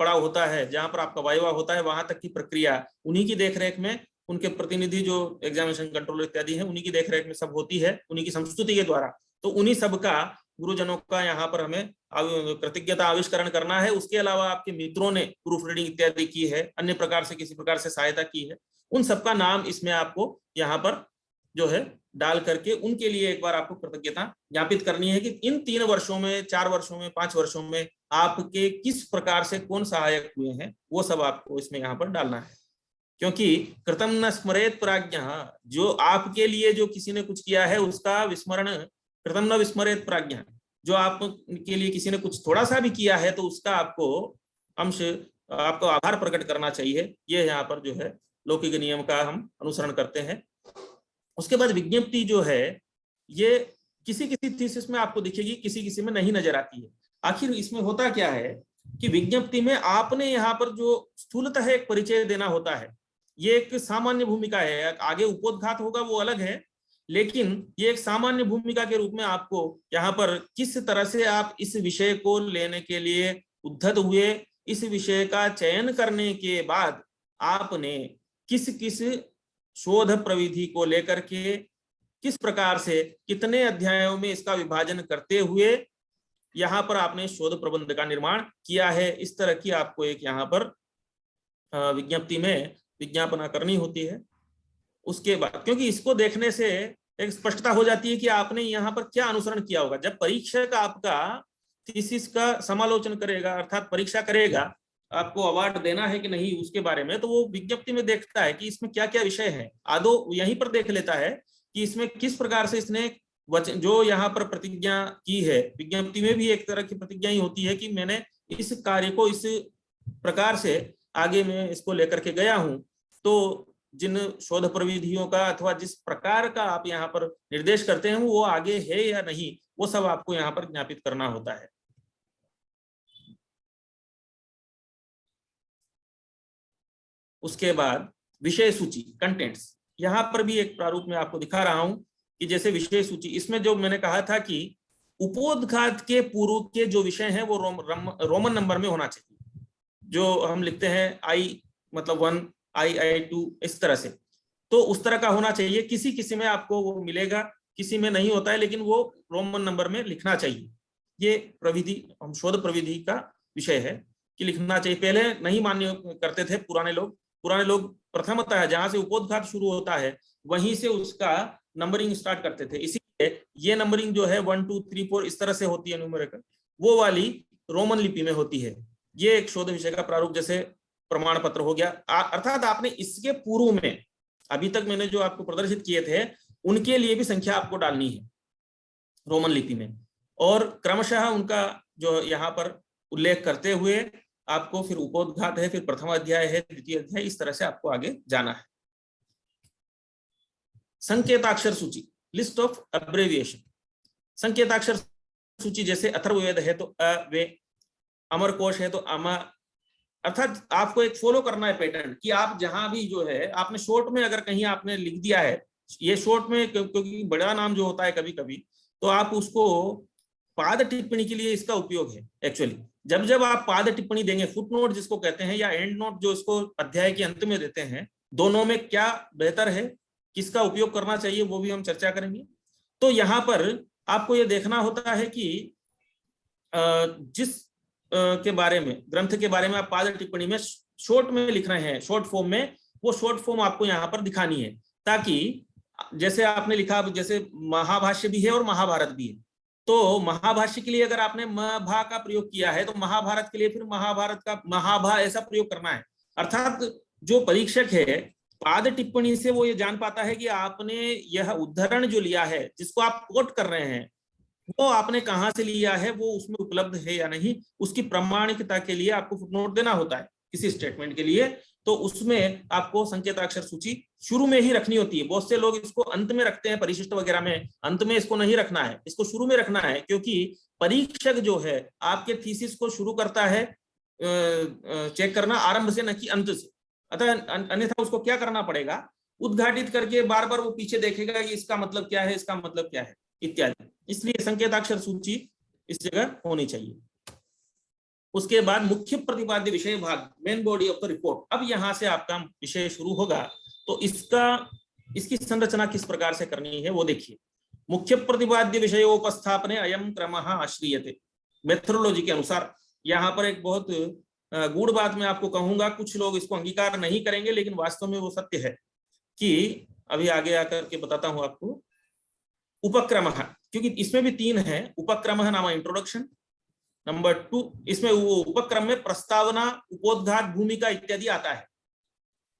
पड़ाव होता है, जहां पर आपका वाइवा होता है, वहां तक की प्रक्रिया उन्हीं की देखरेख में, उनके प्रतिनिधि जो एग्जामिनेशन कंट्रोलर इत्यादि हैं उन्हीं की देखरेख में सब होती है, उन्हीं की संस्तुति के द्वारा। तो उन्हीं सबका, गुरुजनों का यहाँ पर हमें कृतज्ञता आविष्करण करना है। उसके अलावा आपके मित्रों ने प्रूफ रीडिंग इत्यादि की है, अन्य प्रकार से किसी प्रकार से सहायता की है, उन सबका नाम इसमें आपको यहाँ पर जो है डाल करके उनके लिए एक बार आपको कृतज्ञता ज्ञापित करनी है कि इन 3 वर्षों में, 4 वर्षों में, 5 वर्षों में आपके किस प्रकार से कौन सहायक हुए हैं, वो सब आपको इसमें यहाँ पर डालना है। क्योंकि कृतम न स्मरेत प्राज्ञः, जो आपके लिए जो किसी ने कुछ किया है उसका विस्मरण, कृतम न विस्मरेत प्राज्ञः, जो आपके लिए किसी ने कुछ थोड़ा सा भी किया है तो उसका आपको अंश, आपको आभार प्रकट करना चाहिए। ये यहाँ पर जो है लौकिक नियम का हम अनुसरण करते हैं। उसके बाद विज्ञप्ति जो है, ये किसी किसी थीसिस में आपको दिखेगी, किसी किसी में नहीं नजर आती है। आखिर इसमें होता क्या है कि विज्ञप्ति में आपने यहाँ पर जो स्थूलतः एक परिचय देना होता है, ये एक सामान्य भूमिका है, आगे उपोद्घात होगा वो अलग है, लेकिन ये एक सामान्य भूमिका के रूप में आपको यहाँ पर किस तरह से आप इस विषय को लेने के लिए उद्धत हुए, इस विषय का चयन करने के बाद आपने किस किस शोध प्रविधि को लेकर के किस प्रकार से कितने अध्यायों में इसका विभाजन करते हुए यहाँ पर आपने शोध प्रबंध का निर्माण किया है, इस तरह की आपको एक यहाँ पर विज्ञप्ति में विज्ञापना करनी होती है। उसके बाद क्योंकि इसको देखने से एक स्पष्टता हो जाती है कि आपने यहाँ पर क्या अनुसरण किया होगा। जब परीक्षक आपका थीसिस का समालोचन करेगा, अर्थात परीक्षा करेगा, आपको अवार्ड देना है कि नहीं उसके बारे में, तो वो विज्ञप्ति में देखता है कि इसमें क्या क्या विषय है, आदो यहीं पर देख लेता है कि इसमें किस प्रकार से इसने वचन जो यहाँ पर प्रतिज्ञा की है। विज्ञप्ति में भी एक तरह की प्रतिज्ञा ही होती है कि मैंने इस कार्य को इस प्रकार से आगे मैं इसको लेकर के गया हूं। तो जिन शोध प्रविधियों का अथवा जिस प्रकार का आप यहाँ पर निर्देश करते हैं वो आगे है या नहीं, वो सब आपको यहाँ पर ज्ञापित करना होता है। उसके बाद विषय सूची, कंटेंट्स, यहाँ पर भी एक प्रारूप में आपको दिखा रहा हूं कि जैसे विषय सूची, इसमें जो मैंने कहा था कि उपोद्घात के पूर्व के जो विषय हैं वो रोमन नंबर में होना चाहिए। जो हम लिखते हैं आई मतलब 1, आई 2, इस तरह से, तो उस तरह का होना चाहिए। किसी किसी में आपको वो मिलेगा, किसी में नहीं होता है, लेकिन वो रोमन नंबर में लिखना चाहिए। ये प्रविधि, हम शोध प्रविधि का विषय है कि लिखना चाहिए। पहले नहीं मान्य करते थे पुराने लोग प्रथमतः जहां से उपोद्घात शुरू होता है वहीं से उसका नंबरिंग स्टार्ट करते थे। इसीलिए ये नंबरिंग जो है 1, 2, 3, 4 इस तरह से होती है न्यूमेरिकल, वो वाली रोमन लिपि में होती है। ये एक शोध विषय का प्रारूप जैसे प्रमाण पत्र हो गया। अर्थात आपने इसके पूर्व में अभी तक मैंने जो आपको प्रदर्शित किए थे उनके लिए भी संख्या आपको डालनी है रोमन लिपि में, और क्रमशः उनका जो यहाँ पर उल्लेख करते हुए आपको फिर उपोद्घात है, फिर प्रथम अध्याय है, द्वितीय अध्याय, इस तरह से आपको आगे जाना है। संकेताक्षर सूची, लिस्ट ऑफ अब्रेविएशन। संकेताक्षर सूची जैसे अथर्ववेद है तो अ वे, अमरकोश है तो अमा, अर्थात आपको एक फॉलो करना है पैटर्न कि आप जहां भी जो है आपने शॉर्ट में अगर कहीं आपने लिख दिया है, ये शॉर्ट में क्योंकि बड़ा नाम जो होता है कभी कभी, तो आप उसको पाद टिप्पणी के लिए इसका उपयोग है। एक्चुअली जब आप पाद टिप्पणी देंगे, फुट नोट जिसको कहते हैं, या एंड नोट जो इसको अध्याय के अंत में देते हैं, दोनों में क्या बेहतर है, किसका उपयोग करना चाहिए, वो भी हम चर्चा करेंगे। तो यहाँ पर आपको ये देखना होता है कि जिस के बारे में, ग्रंथ के बारे में आप पाद टिप्पणी में शॉर्ट में लिख रहे हैं, शॉर्ट फॉर्म में, वो शॉर्ट फॉर्म आपको यहाँ पर दिखानी है, ताकि जैसे आपने लिखा, जैसे महाभाष्य भी है और महाभारत भी है, तो महाभाष्य के लिए अगर आपने भा का प्रयोग किया है तो महाभारत के लिए फिर महाभारत का महाभा ऐसा प्रयोग करना है। अर्थात जो परीक्षक है पाद टिप्पणी से वो ये जान पाता है कि आपने यह उद्धरण जो लिया है, जिसको आप कोट कर रहे हैं, वो आपने कहां से लिया है, वो उसमें उपलब्ध है या नहीं, उसकी प्रामाणिकता के लिए आपको फुटनोट देना होता है किसी स्टेटमेंट के लिए। तो उसमें आपको संकेताक्षर सूची शुरू में ही रखनी होती है। बहुत से लोग इसको अंत में रखते हैं, परिशिष्ट वगैरह में। अंत में इसको नहीं रखना है, इसको शुरू में रखना है, क्योंकि परीक्षक जो है आपके थीसिस को शुरू करता है चेक करना आरंभ से, न कि अंत से। अतः अन्यथा उसको क्या करना पड़ेगा, उद्घाटित करके बार बार वो पीछे देखेगा कि इसका मतलब क्या है, इसका मतलब क्या है, इत्यादि। इसलिए संकेताक्षर सूची इस जगह होनी चाहिए। उसके बाद मुख्य प्रतिपाद्य विषय भाग, main body of the report. अब यहां से आपका विषय शुरू होगा, तो इसकी संरचना किस प्रकार से करनी है वो देखिए। मुख्य प्रतिपाद्य विषयोपस्थापने अयम क्रमः आश्रियते, मेथोडोलॉजी के अनुसार। यहाँ पर एक बहुत गूढ़ बात मैं आपको कहूंगा, कुछ लोग इसको अंगीकार नहीं करेंगे, लेकिन वास्तव में वो सत्य है कि अभी आगे आकर के बताता हूं आपको। उपक्रम, क्योंकि इसमें भी 3 है। उपक्रम नाम इंट्रोडक्शन, नंबर 2 इसमें वो उपक्रम में प्रस्तावना, उपोद्घात, भूमिका इत्यादि आता है।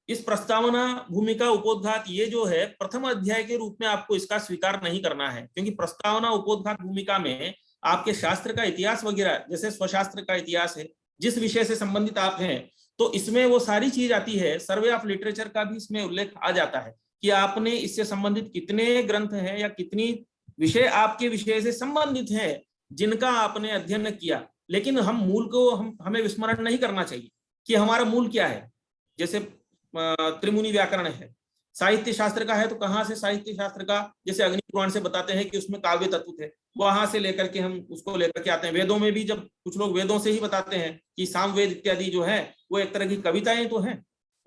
इस प्रस्तावना, भूमिका, उपोद्घात ये जो है प्रथम अध्याय के रूप में आपको इसका स्वीकार नहीं करना है, क्योंकि प्रस्तावना, उपोद्घात, भूमिका में आपके शास्त्र का इतिहास वगैरह, जैसे स्वशास्त्र का इतिहास है, जिस विषय से संबंधित आप हैं, तो इसमें वो सारी चीज आती है। सर्वे ऑफ लिटरेचर का भी इसमें उल्लेख आ जाता है कि आपने इससे संबंधित कितने ग्रंथ हैं या कितनी विषय आपके विषय से संबंधित हैं जिनका आपने अध्ययन किया। लेकिन हम मूल को हमें विस्मरण नहीं करना चाहिए कि हमारा मूल क्या है। जैसे त्रिमुनि व्याकरण है, साहित्य शास्त्र का है, तो कहाँ से साहित्य शास्त्र का, जैसे अग्नि पुराण से बताते हैं कि उसमें काव्य तत्व थे, वहां से लेकर के हम उसको लेकर के आते हैं। वेदों में भी जब कुछ लोग वेदों से ही बताते हैं कि सामवेद इत्यादि जो है वो एक तरह की कविताएं तो हैं,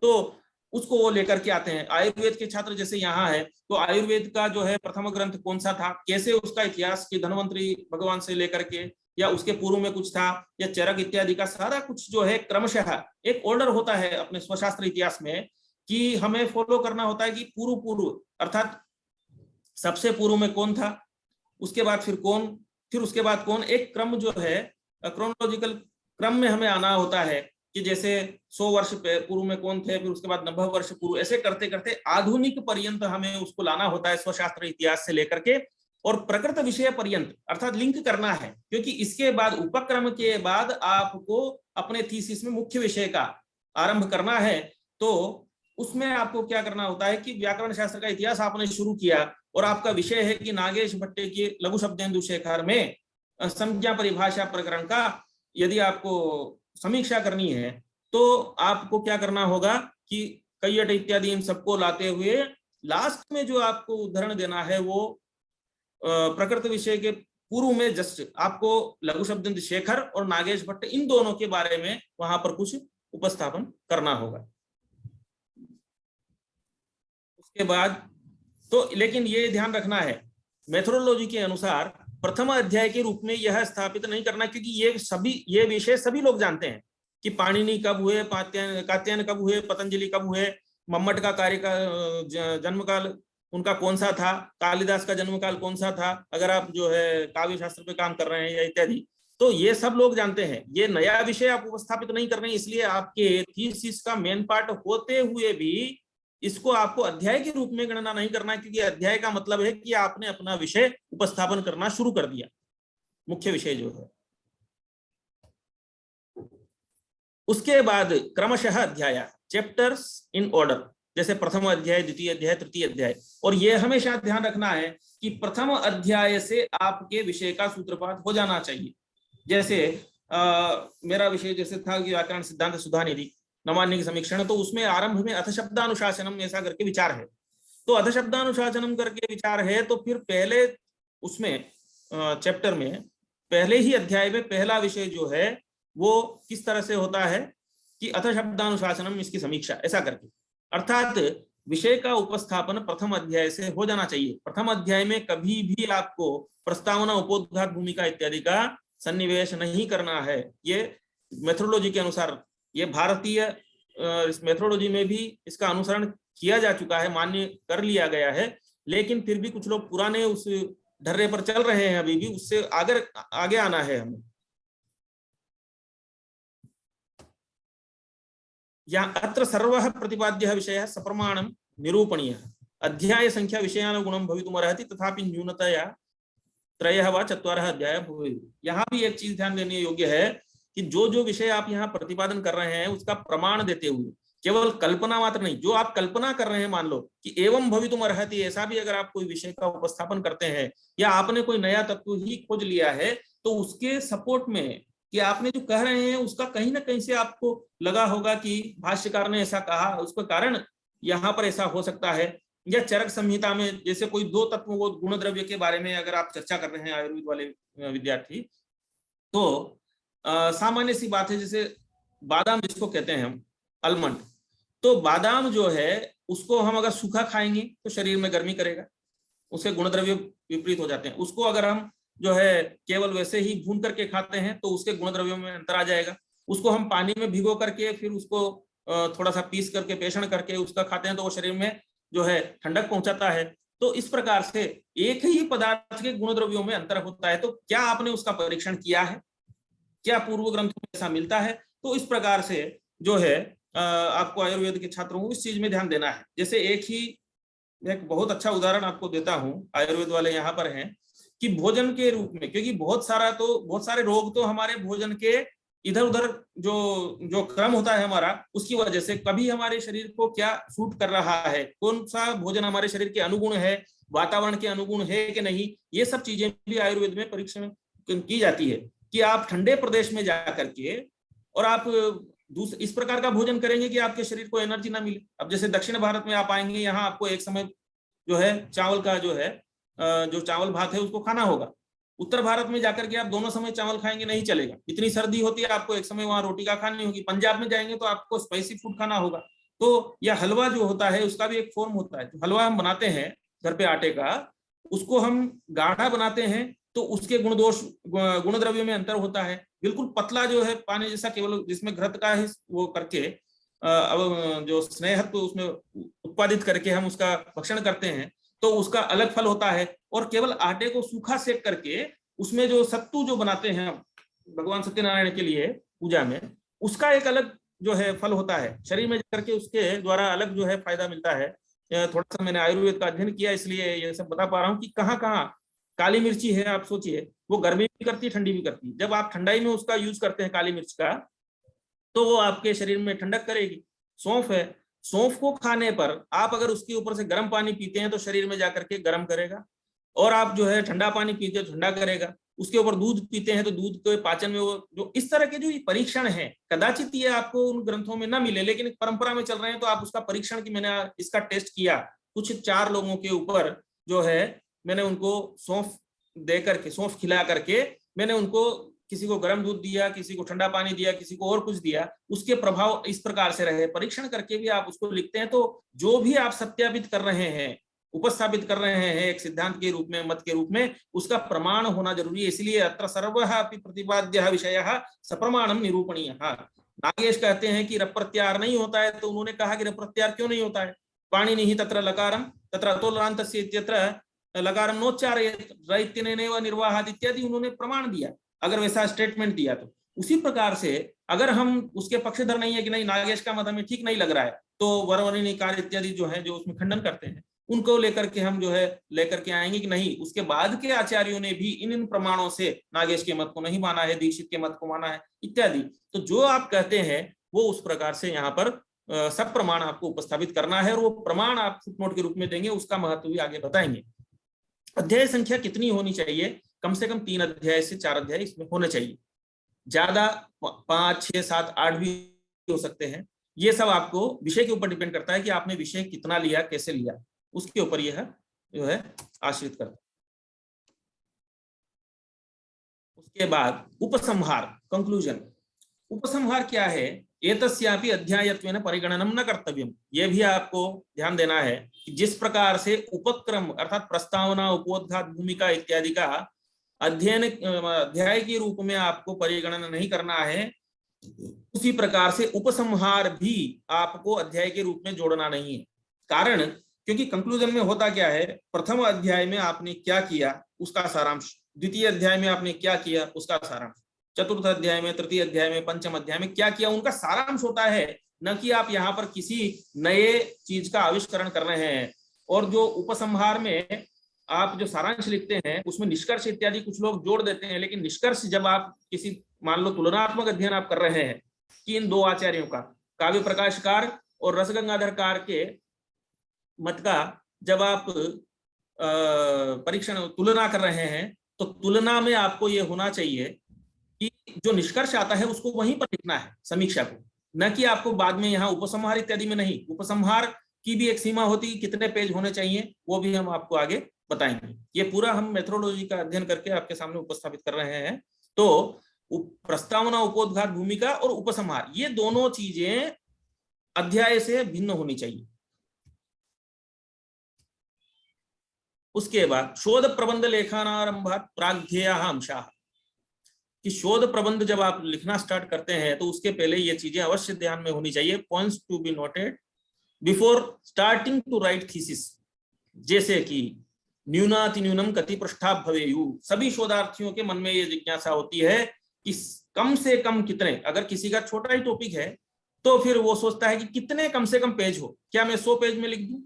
तो उसको वो लेकर के आते हैं। आयुर्वेद के छात्र जैसे यहाँ है, तो आयुर्वेद का जो है प्रथम ग्रंथ कौन सा था, कैसे उसका इतिहास की धन्वंतरी भगवान से लेकर के, या उसके पूर्व में कुछ था, या चरक इत्यादि का सारा कुछ जो है क्रमशः एक ऑर्डर होता है अपने स्वशास्त्र इतिहास में कि हमें फॉलो करना होता है कि पूर्व अर्थात सबसे पूर्व में कौन था, उसके बाद फिर कौन, फिर उसके बाद कौन, एक क्रम जो है क्रोनोलॉजिकल क्रम में हमें आना होता है। कि जैसे 100 वर्ष पूर्व में कौन थे, फिर उसके बाद 90 वर्ष पूर्व, ऐसे करते करते आधुनिक पर्यंत हमें उसको लाना होता है, स्वशास्त्र इतिहास से लेकर के और प्रकृत विषय पर्यंत, अर्थात लिंक करना है, क्योंकि इसके बाद उपक्रम के बाद आपको अपने थीसिस में मुख्य विषय का आरंभ करना है। तो उसमें आपको क्या करना होता है कि व्याकरण शास्त्र का इतिहास आपने शुरू किया और आपका विषय है कि नागेश भट्टे के लघु शब्देन्दु शेखर में संज्ञा परिभाषा प्रकरण का यदि आपको समीक्षा करनी है तो आपको क्या करना होगा कि कैयट इत्यादि इन सबको लाते हुए लास्ट में जो आपको उदाहरण देना है वो प्रकृत विषय के पूर्व में जस्ट आपको लघु शब्देन्दु शेखर और नागेश भट्ट इन दोनों के बारे में वहां पर कुछ उपस्थापन करना होगा। उसके बाद तो लेकिन ये ध्यान रखना है मेथोडोलॉजी के अनुसार प्रथम अध्याय के रूप में यह स्थापित नहीं करना, क्योंकि ये विषय सभी लोग जानते हैं कि पाणिनि कब हुए, कात्यायन कब हुए, पतंजलि कब हुए, मम्मट का कार्य का जन्म काल उनका कौन सा था, कालिदास का जन्म काल कौन सा था, अगर आप जो है काव्य शास्त्र पे काम कर रहे हैं या इत्यादि, तो ये सब लोग जानते हैं। ये नया विषय आप उपस्थापित नहीं कर रहे हैं, इसलिए आपके थीसिस का मेन पार्ट होते हुए भी इसको आपको अध्याय के रूप में गणना नहीं करना है, क्योंकि अध्याय का मतलब है कि आपने अपना विषय उपस्थापन करना शुरू कर दिया, मुख्य विषय जो है। उसके बाद क्रमशः अध्याय, चैप्टर्स इन ऑर्डर, जैसे प्रथम अध्याय, द्वितीय अध्याय, तृतीय अध्याय। और यह हमेशा ध्यान रखना है कि प्रथम अध्याय से आपके विषय का सूत्रपात हो जाना चाहिए। जैसे मेरा विषय जैसे था कि व्याकरण सिद्धांत सुधानिधि नवान्निक समीक्षण, तो उसमें आरंभ में अथशब्दानुशासनम ऐसा करके विचार है। तो अथशब्दानुशासनम करके विचार है तो फिर पहले उसमें चैप्टर में पहले ही अध्याय में पहला विषय जो है वो किस तरह से होता है कि अथशब्दानुशासनम इसकी समीक्षा ऐसा करके, अर्थात विषय का उपस्थापन प्रथम अध्याय से हो जाना चाहिए। प्रथम अध्याय में कभी भी आपको प्रस्तावना, उपोद्घात, भूमिका इत्यादि का सन्निवेश नहीं करना है। ये मेथोडोलॉजी के अनुसार, ये भारतीय मेथोडोलॉजी में भी इसका अनुसरण किया जा चुका है, मान्य कर लिया गया है, लेकिन फिर भी कुछ लोग पुराने उस ढर्रे पर चल रहे हैं अभी भी, उससे आगे आना है हमें। या अत्र सर्वः प्रतिपाद्यः विषयः सप्रमाणं निरूपणीयः, अध्याय संख्या विषयानुगुणं भवितुमर्हति तथापि न्यूनतया 3 वा 4 अध्याय भवेयुः। यहाँ भी एक चीज ध्यान देने योग्य है कि जो जो विषय आप यहाँ प्रतिपादन कर रहे हैं उसका प्रमाण देते हुए, केवल कल्पना मात्र नहीं, जो आप कल्पना कर रहे हैं, मान लो कि एवं भवितुमर्हति, ऐसा भी अगर आप कोई विषय का उपस्थापन करते हैं या आपने कोई नया तत्व ही खोज लिया है, तो उसके सपोर्ट में कि आपने जो कह रहे हैं उसका कहीं ना कहीं से आपको लगा होगा कि भाष्यकार ने ऐसा कहा, उसका कारण यहाँ पर ऐसा हो सकता है। या चरक संहिता में जैसे कोई 2 तत्वों को गुण द्रव्य के बारे में अगर आप चर्चा कर रहे हैं आयुर्वेद वाले विद्यार्थी, तो सामान्य सी बात है, जैसे बादाम जिसको कहते हैं हम आलमंड, तो बादाम जो है उसको हम अगर सूखा खाएंगे तो शरीर में गर्मी करेगा, उसके गुण द्रव्य विपरीत हो जाते हैं। उसको अगर हम जो है केवल वैसे ही भून करके खाते हैं तो उसके गुण द्रव्यों में अंतर आ जाएगा। उसको हम पानी में भिगो करके फिर उसको थोड़ा सा पीस करके पेषण करके उसका खाते हैं तो वो शरीर में जो है ठंडक पहुंचाता है। तो इस प्रकार से एक ही पदार्थ के गुण द्रव्यों में अंतर होता है। तो क्या आपने उसका परीक्षण किया है, क्या पूर्व ग्रंथों में ऐसा मिलता है? तो इस प्रकार से जो है आपको आयुर्वेद के छात्रों को इस चीज में ध्यान देना है। जैसे एक बहुत अच्छा उदाहरण आपको देता हूं, आयुर्वेद वाले यहाँ पर हैं कि भोजन के रूप में, क्योंकि बहुत सारे रोग तो हमारे भोजन के इधर उधर जो क्रम होता है हमारा, उसकी वजह से कभी हमारे शरीर को क्या सूट कर रहा है, कौन सा भोजन हमारे शरीर के अनुगुण है, वातावरण के अनुगुण है कि नहीं, ये सब चीजें भी आयुर्वेद में परीक्षण की जाती है कि आप ठंडे प्रदेश में जाकर के और आप इस प्रकार का भोजन करेंगे कि आपके शरीर को एनर्जी ना मिले। अब जैसे दक्षिण भारत में आप आएंगे, यहाँ आपको एक समय जो है चावल का जो चावल भात है उसको खाना होगा। उत्तर भारत में जाकर के आप दोनों समय चावल खाएंगे नहीं चलेगा, इतनी सर्दी होती है, आपको एक समय वहां रोटी का खानी होगी। पंजाब में जाएंगे तो आपको स्पाइसी फूड खाना होगा। तो यह हलवा जो होता है उसका भी एक फॉर्म होता है। जो हलवा हम बनाते हैं घर पे आटे का, उसको हम गाढ़ा बनाते हैं तो उसके गुण द्रव्य में अंतर होता है। बिल्कुल पतला जो है पानी जैसा, केवल जिसमें घृत का ही वो करके जो स्नेहत्व उसमें उत्पादित करके हम उसका भक्षण करते हैं तो उसका अलग फल होता है। और केवल आटे को सूखा सेक करके उसमें जो सत्तू जो बनाते हैं भगवान सत्यनारायण के लिए पूजा में, उसका एक अलग जो है फल होता है, शरीर में जाकर के उसके द्वारा अलग जो है फायदा मिलता है। थोड़ा सा मैंने आयुर्वेद का अध्ययन किया, इसलिए ये सब बता पा रहा हूँ कि कहाँ कहाँ काली मिर्ची है। आप सोचिए, वो गर्मी भी करती है, ठंडी भी करती है। जब आप ठंडाई में उसका यूज करते हैं काली मिर्च का, तो वो आपके शरीर में ठंडक करेगी। सौंफ है, सौंफ को खाने पर आप अगर उसके ऊपर से गर्म पानी पीते हैं तो शरीर में जाकर के गर्म करेगा, और आप जो है ठंडा पानी पीते हैं तो ठंडा करेगा। उसके ऊपर दूध पीते हैं तो दूध के पाचन में वो जो इस तरह के जो परीक्षण है, कदाचित ये आपको उन ग्रंथों में ना मिले, लेकिन परंपरा में चल रहे हैं तो आप उसका परीक्षण की मैंने इसका टेस्ट किया कुछ 4 लोगों के ऊपर, जो है मैंने उनको सौंफ दे करके, सौंफ खिला करके मैंने उनको, किसी को गर्म दूध दिया, किसी को ठंडा पानी दिया, किसी को और कुछ दिया, उसके प्रभाव इस प्रकार से रहे। परीक्षण करके भी आप उसको लिखते हैं, तो जो भी आप सत्यापित कर रहे हैं, उपस्थापित कर रहे हैं एक सिद्धांत के रूप में, मत के रूप में, उसका प्रमाण होना जरूरी है। इसलिए अत्र सर्वः अपि प्रतिपाद्यः विषयः सप्रमाणम निरूपणीयः। नागेश कहते हैं कि रप प्रत्याहार नहीं होता है, तो उन्होंने कहा कि रप प्रत्याहार क्यों नहीं होता है? पाणिनिः तत्र लकारम तत्र अतोलनान्तस्य इत्यत्र लकारम नोच्चारयेत् रैत्यनेनैव निर्वाहात् इत्यादि उन्होंने प्रमाण दिया, अगर वैसा स्टेटमेंट दिया तो। उसी प्रकार से अगर हम उसके पक्षधर नहीं है कि नहीं नागेश का मत हमें ठीक नहीं लग रहा है, तो वरवनिकार इत्यादि जो है, जो उसमें खंडन करते हैं, उनको लेकर के हम जो है लेकर के आएंगे कि नहीं, उसके बाद के आचार्यों ने भी इन प्रमाणों से नागेश के मत को नहीं माना है, दीक्षित के मत को माना है इत्यादि। तो जो आप कहते हैं वो उस प्रकार से यहाँ पर सब प्रमाण आपको उपस्थापित करना है, और वो प्रमाण आप फुटनोट के रूप में देंगे, उसका महत्व भी आगे बताएंगे। अध्याय संख्या कितनी होनी चाहिए? कम से कम 3 अध्याय से 4 अध्याय इसमें होने चाहिए, ज्यादा 5, 6, 7, 8 भी हो सकते हैं। ये सब आपको विषय के ऊपर डिपेंड करता है कि आपने विषय कितना लिया, कैसे लिया, उसके ऊपर यह जो है आश्रित करता है। उसके बाद उपसंहार, कंक्लूजन। उपसंहार क्या है? एतस्यापि अध्यायत्वेन परिगणनम न कर्तव्यम। यह भी आपको ध्यान देना है कि जिस प्रकार से उपक्रम अर्थात प्रस्तावना, उपोद्घात, भूमिका इत्यादि का अध्ययन अध्याय के रूप में आपको परिगणना नहीं करना है, उसी प्रकार से उपसंहार भी आपको अध्याय के रूप में जोड़ना नहीं है। कारण, क्योंकि कंक्लूजन में होता क्या है, प्रथम अध्याय में आपने क्या किया उसका सारांश, द्वितीय अध्याय में आपने क्या किया उसका सारांश, चतुर्थ अध्याय में, तृतीय अध्याय में, पंचम अध्याय में क्या किया उनका सारांश होता है, न कि आप यहाँ पर किसी नए चीज का आविष्करण कर रहे हैं। और जो उपसंहार में आप जो सारांश लिखते हैं उसमें निष्कर्ष इत्यादि कुछ लोग जोड़ देते हैं, लेकिन निष्कर्ष जब आप किसी, मान लो तुलनात्मक अध्ययन आप कर रहे हैं कि इन 2 आचार्यों का, काव्य प्रकाशकार और रसगंगाधरकार के मत का जब आप परीक्षण तुलना कर रहे हैं, तो तुलना में आपको यह होना चाहिए कि जो निष्कर्ष आता है उसको वहीं पर लिखना है समीक्षा को, न कि आपको बाद में यहाँ उपसंहार इत्यादि में नहीं। उपसंहार की भी एक सीमा होती है, कितने पेज होने चाहिए, वो भी हम आपको आगे बताएंगे। ये पूरा हम मेथोडोलॉजी का अध्ययन करके आपके सामने उपस्थापित कर रहे हैं। तो प्रस्तावना, उपोद्घात, भूमिका और उपसंहार, ये दोनों चीजें अध्याय से भिन्न होनी चाहिए। उसके बाद शोध प्रबंध लेखनारंभात् प्राग्ध्येयाः अंशाः, कि शोध प्रबंध जब आप लिखना स्टार्ट करते हैं तो उसके पहले ये चीजें अवश्य ध्यान में होनी चाहिए। Points to be noted before starting to write thesis, जैसे कि न्यूनातिन्यूनम कति पृष्ठा भवेयु। सभी शोधार्थियों के मन में ये जिज्ञासा होती है कि कम से कम कितने, अगर किसी का छोटा ही टॉपिक है तो फिर वो सोचता है कि कितने कम से कम पेज हो, क्या मैं 100 पेज में लिख दूं,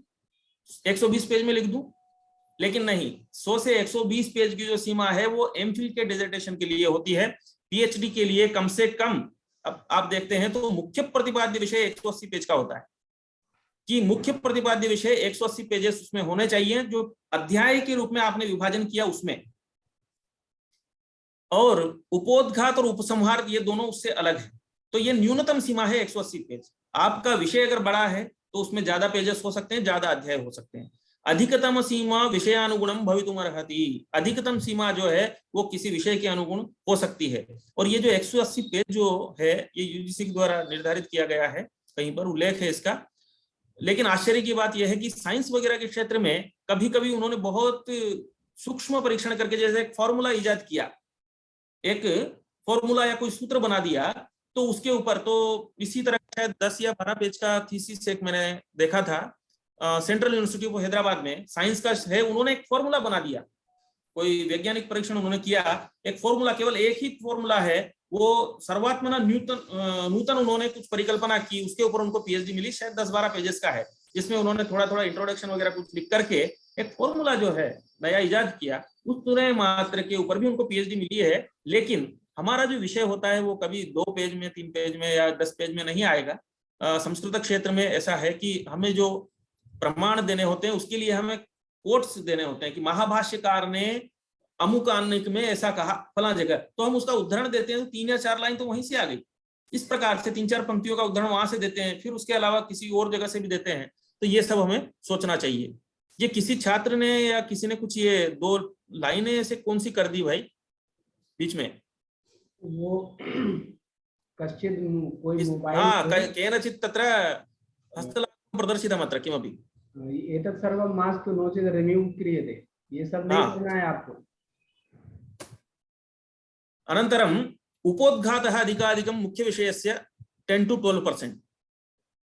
120 पेज में लिख दूं? लेकिन नहीं, 100 से 120 पेज की जो सीमा है वो एमफिल के डिसर्टेशन के लिए होती है। पीएचडी के लिए कम से कम, अब आप देखते हैं तो मुख्य प्रतिपाद्य विषय 180 पेज का होता है, कि मुख्य प्रतिपाद्य विषय 180 पेजेस उसमें होने चाहिए, जो अध्याय के रूप में आपने विभाजन किया उसमें। और उपोद्घात और उपसंहार ये दोनों उससे अलग है। तो ये न्यूनतम सीमा है 180 पेज। आपका विषय अगर बड़ा है तो उसमें ज्यादा पेजेस हो सकते हैं, ज्यादा अध्याय हो सकते हैं। अधिकतम सीमा विषयानुगुणम भवितुमर्हति, अधिकतम सीमा जो है वो किसी विषय के अनुगुण हो सकती है। और ये जो 180 पेज जो है ये यूजीसी के द्वारा निर्धारित किया गया है, कहीं पर उल्लेख है इसका। लेकिन आश्चर्य की बात यह है कि साइंस वगैरह के क्षेत्र में कभी कभी उन्होंने बहुत सूक्ष्म परीक्षण करके, जैसे एक फॉर्मूला इजाद किया, एक फॉर्मूला या कोई सूत्र बना दिया, तो उसके ऊपर तो इसी तरह शायद 10 या 12 पेज का थीसिस एक मैंने देखा था सेंट्रल यूनिवर्सिटी ऑफ हैदराबाद में, साइंस का है, उन्होंने एक फॉर्मूला बना दिया कोई वैज्ञानिक परीक्षण उन्होंने किया, एक फॉर्मूला, केवल एक ही फॉर्मूला है, वो सर्वात्मना नूतन उन्होंने कुछ परिकल्पना की, उसके ऊपर उनको पीएचडी मिली, शायद 10-12 पेजेस का है, जिसमें उन्होंने थोड़ा थोड़ा इंट्रोडक्शन वगैरह कुछ लिख करके एक फॉर्मूला जो है नया इजाद किया, उस पूरे मात्र के ऊपर भी उनको पीएचडी मिली है। लेकिन हमारा जो विषय होता है वो कभी 2 पेज में, 3 पेज में या 10 पेज में नहीं आएगा। संस्कृत क्षेत्र में ऐसा है कि हमें जो प्रमाण देने होते हैं उसके लिए हमें कोट्स देने होते हैं कि महाभाष्यकार ने अमुक अनिक में ऐसा कहा फला जगह, तो हम उसका उदाहरण देते हैं, तो 3 या 4 लाइन तो वहीं से आ गई। इस प्रकार से 3-4 पंक्तियों का उदाहरण वहां से देते हैं, फिर उसके अलावा किसी और जगह से भी देते हैं। तो ये सब हमें सोचना चाहिए। ये किसी छात्र ने या किसी ने कुछ ये 2 लाइनें ऐसे कौन सी कर दी भाई बीच में, वो कश्चित् कोई मोबाइल केनचित् तत्र हस्तलेखं प्रदर्शितम् अत्र किमपि एतत् सर्वं मास्तु नो चेत् रिन्यू क्रियते, ये सब नहीं करना है आपको। अनन्तरम् उपोद्घातः अधिकाधिकं मुख्य विषयस्य 10 to 12%।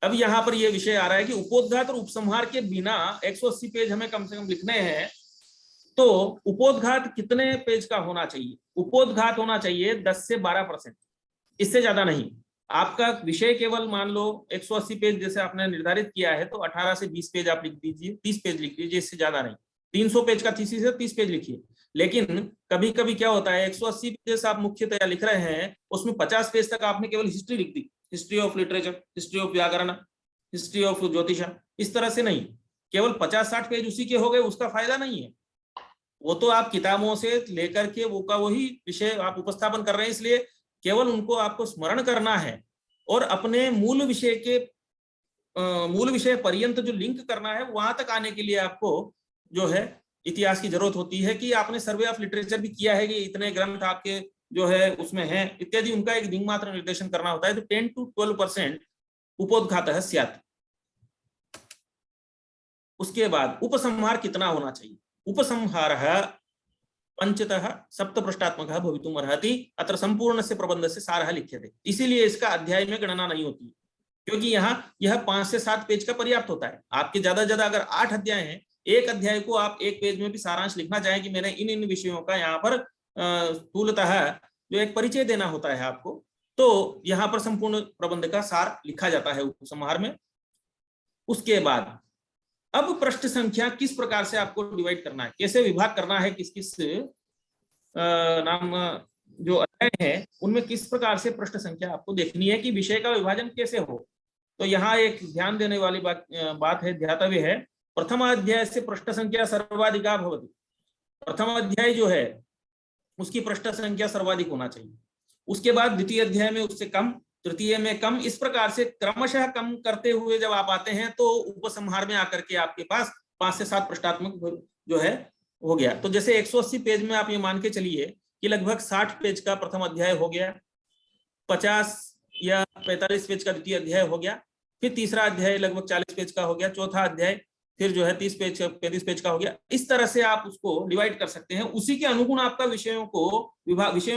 अब यहाँ पर ये विषय आ रहा है कि उपोद्घात और उपसंहार के बिना 180 पेज हमें कम से कम लिखने हैं, तो उपोद्घात कितने पेज का होना चाहिए? उपोद्घात होना चाहिए 10 से 12%, इससे ज्यादा नहीं। आपका विषय केवल मान लो 180 पेज जैसे आपने निर्धारित किया है, तो 18 से 20 पेज आप लिख दीजिए, 30 पेज लिख लीजिए, इससे ज्यादा नहीं। 300 पेज का थीसिस है, 30 पेज लिखिए। लेकिन कभी कभी क्या होता है, 180 पेज आप मुख्यतया लिख रहे हैं, उसमें 50 पेज तक आपने केवल हिस्ट्री लिख दी, history of literature, history of व्याकरण, हिस्ट्री ऑफ ज्योतिष। इस तरह से नहीं, केवल 50-60 पेज उसी के हो गए, उसका फायदा नहीं है। वो तो आप किताबों से लेकर के वो का वही विषय आप उपस्थापन कर रहे हैं, इसलिए केवल उनको आपको स्मरण करना है और अपने मूल विषय पर्यंत जो लिंक करना है, वहां तक आने के लिए आपको जो है इतिहास की जरूरत होती है कि आपने सर्वे ऑफ लिटरेचर भी किया है कि इतने ग्रंथ आपके जो है उसमें हैं इत्यादि, उनका एक दिंग मात्र निर्देशन करना होता है। तो 10 to 12% उपोद्घातः स्यात्। उसके बाद उपसंहार कितना होना चाहिए? उपसंहारः 5-7 पृष्ठात्मकः भवितुम् अर्हति। अत्र संपूर्णस्य प्रबन्धस्य सारः लिख्यते। इसीलिए इसका अध्याय में गणना नहीं होती, क्योंकि यहाँ यह 5 से 7 पेज का पर्याप्त होता है। आपके ज्यादा ज्यादा अगर 8 अध्याय हैं, एक अध्याय को आप 1 पेज में भी सारांश लिखना चाहें कि मैंने इन विषयों का यहाँ पर स्थूलतः जो एक परिचय देना होता है आपको, तो यहाँ पर संपूर्ण प्रबंध का सार लिखा जाता है उपसंहार में। उसके बाद अब पृष्ठ संख्या किस प्रकार से आपको डिवाइड करना है, कैसे विभाग करना है, किस किस नाम जो अध्याय है उनमें किस प्रकार से पृष्ठ संख्या आपको देखनी है कि विषय का विभाजन कैसे हो। तो यहाँ एक ध्यान देने वाली बात है, ध्यातव्य है। प्रथम अध्याय से पृष्ठ संख्या सर्वाधिका भवति। प्रथम अध्याय जो है उसकी पृष्ठ संख्या सर्वाधिक होना चाहिए। उसके बाद द्वितीय अध्याय में उससे कम, तृतीय में कम, इस प्रकार से क्रमशः कम करते हुए जब आप आते हैं तो उपसंहार में आकर के आपके पास 5 से 7 पृष्ठात्मक जो है हो गया। तो जैसे 180 पेज में आप ये मान के चलिए कि लगभग 60 पेज का प्रथम अध्याय हो गया, 50 या 45 पेज का द्वितीय अध्याय हो गया, फिर तीसरा अध्याय लगभग 40 पेज का हो गया, चौथा अध्याय फिर जो है 30 पेज 35 पेज का हो गया। इस तरह से आप उसको डिवाइड कर सकते हैं। उसी के अनुगुण आपका विषयों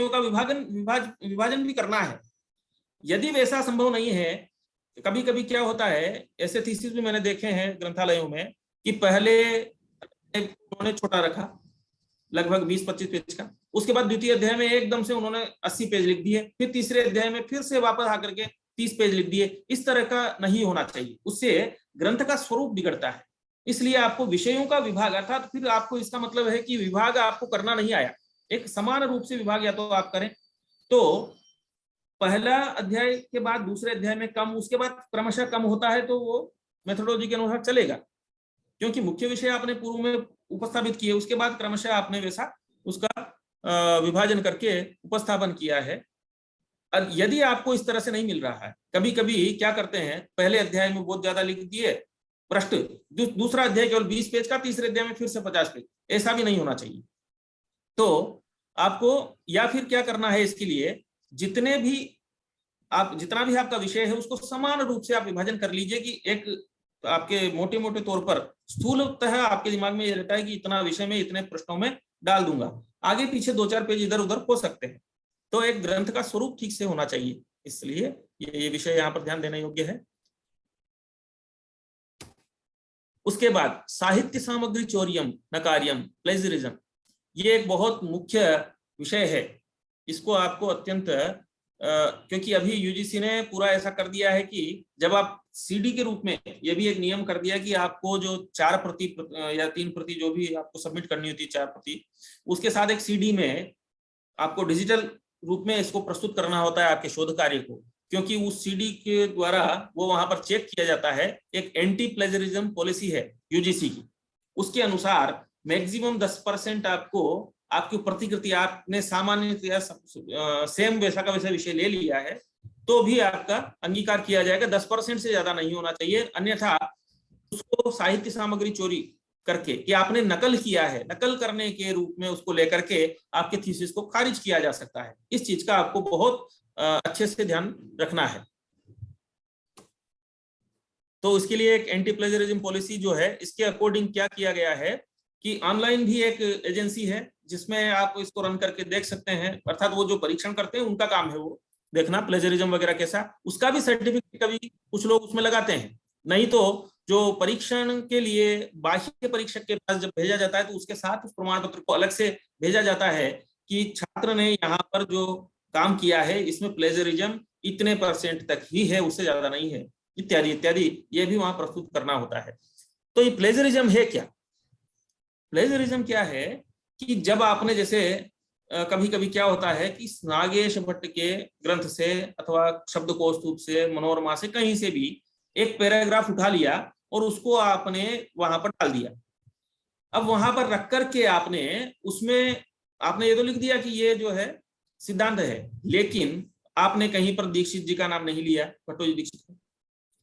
का विभाजन भी करना है। यदि वैसा संभव नहीं है, कभी कभी क्या होता है, ऐसे थीसिस भी मैंने देखे हैं ग्रंथालयों में कि पहले उन्होंने छोटा रखा लगभग 20-25 पेज का, उसके बाद द्वितीय अध्याय में एकदम से उन्होंने 80 पेज लिख दिए, फिर तीसरे अध्याय में फिर से वापस आकर के 30 पेज लिख दिए। इस तरह का नहीं होना चाहिए, उससे ग्रंथ का स्वरूप बिगड़ता है। इसलिए आपको विषयों का विभाग, अर्थात फिर आपको इसका मतलब है कि विभाग आपको करना नहीं आया, एक समान रूप से विभाग या तो आप करें, तो पहला अध्याय के बाद दूसरे अध्याय में कम, उसके बाद क्रमशः कम होता है, तो वो मेथोडोलॉजी के अनुसार चलेगा, क्योंकि मुख्य विषय आपने पूर्व में उपस्थापित किए, उसके बाद क्रमशः आपने वैसा उसका विभाजन करके उपस्थापन किया है। यदि आपको इस तरह से नहीं मिल रहा है, कभी कभी क्या करते हैं, पहले अध्याय में बहुत ज्यादा लिख दिए पृष्ठ, दूसरा अध्याय केवल 20 पेज का, तीसरे अध्याय में फिर से 50 पेज, ऐसा भी नहीं होना चाहिए। तो आपको या फिर क्या करना है, इसके लिए जितना भी आपका विषय है उसको समान रूप से आप विभाजन कर लीजिए कि एक आपके मोटे मोटे तौर पर स्थूलतः आपके दिमाग में ये रहता है कि इतना विषय में इतने प्रश्नों में डाल दूंगा, आगे पीछे 2-4 पेज इधर उधर हो सकते हैं। तो एक ग्रंथ का स्वरूप ठीक से होना चाहिए, इसलिए ये विषय यहाँ पर ध्यान देने योग्य है। उसके बाद साहित्य सामग्री चौर्यम न कार्यम प्लेजरिज्म। ये एक बहुत मुख्य विषय है। इसको आपको अत्यंत क्योंकि अभी यूजीसी ने पूरा ऐसा कर दिया है कि जब आप सीडी के रूप में, ये भी एक नियम कर दिया कि आपको जो 4 प्रति या 3 प्रति जो भी आपको सबमिट करनी होती है 4 प्रति, उसके साथ एक सीडी में आपको डिजिटल रूप में इसको प्रस्तुत करना होता है आपके शोध कार्य को, क्योंकि उस सीडी के द्वारा वो वहां पर चेक किया जाता है। एक एंटी प्लेजरिज्म पॉलिसी है यूजीसी की, उसके अनुसार मैक्सिमम 10% आपको आपकी प्रतिकृति, आपने सामान्य सेम वैसा का वैसा विषय ले लिया है तो भी आपका अंगीकार किया जाएगा। 10% से ज्यादा नहीं होना चाहिए, अन्यथा उसको साहित्य सामग्री चोरी करके कि आपने नकल किया है, नकल करने के रूप में उसको लेकर के आपके थीसिस को खारिज किया जा सकता है। इस चीज का आपको बहुत अच्छे से ध्यान रखना है। तो इसके लिए एक एंटी प्लेजरिज्म पॉलिसी जो है, इसके अकॉर्डिंग क्या किया गया है कि ऑनलाइन भी एक एजेंसी है जिसमें आप इसको रन करके देख सकते हैं, अर्थात वो जो परीक्षण करते हैं उनका काम है वो देखना प्लेजरिज्म वगैरह कैसा, उसका भी सर्टिफिकेट कभी कुछ लोग उसमें लगाते हैं। नहीं तो जो परीक्षण के लिए बाह्य परीक्षक के पास जब भेजा जाता है तो उसके साथ उस प्रमाण पत्र को अलग से भेजा जाता है कि छात्र ने यहाँ पर जो काम किया है इसमें प्लेजरिज्म इतने % तक ही है, उससे ज्यादा नहीं है, इत्यादि इत्यादि, ये भी वहां प्रस्तुत करना होता है। तो ये प्लेजरिज्म है क्या? प्लेजरिज्म क्या है कि जब आपने जैसे कभी कभी क्या होता है कि नागेश भट्ट के ग्रंथ से अथवा शब्दकोश से, मनोरमा से, कहीं से भी एक पैराग्राफ उठा लिया और उसको आपने वहां पर डाल दिया। अब वहां पर रख करके आपने उसमें आपने ये तो लिख दिया कि ये जो है सिद्धांत है, लेकिन आपने कहीं पर दीक्षित जी का नाम नहीं लिया, भट्टोजी दीक्षित का,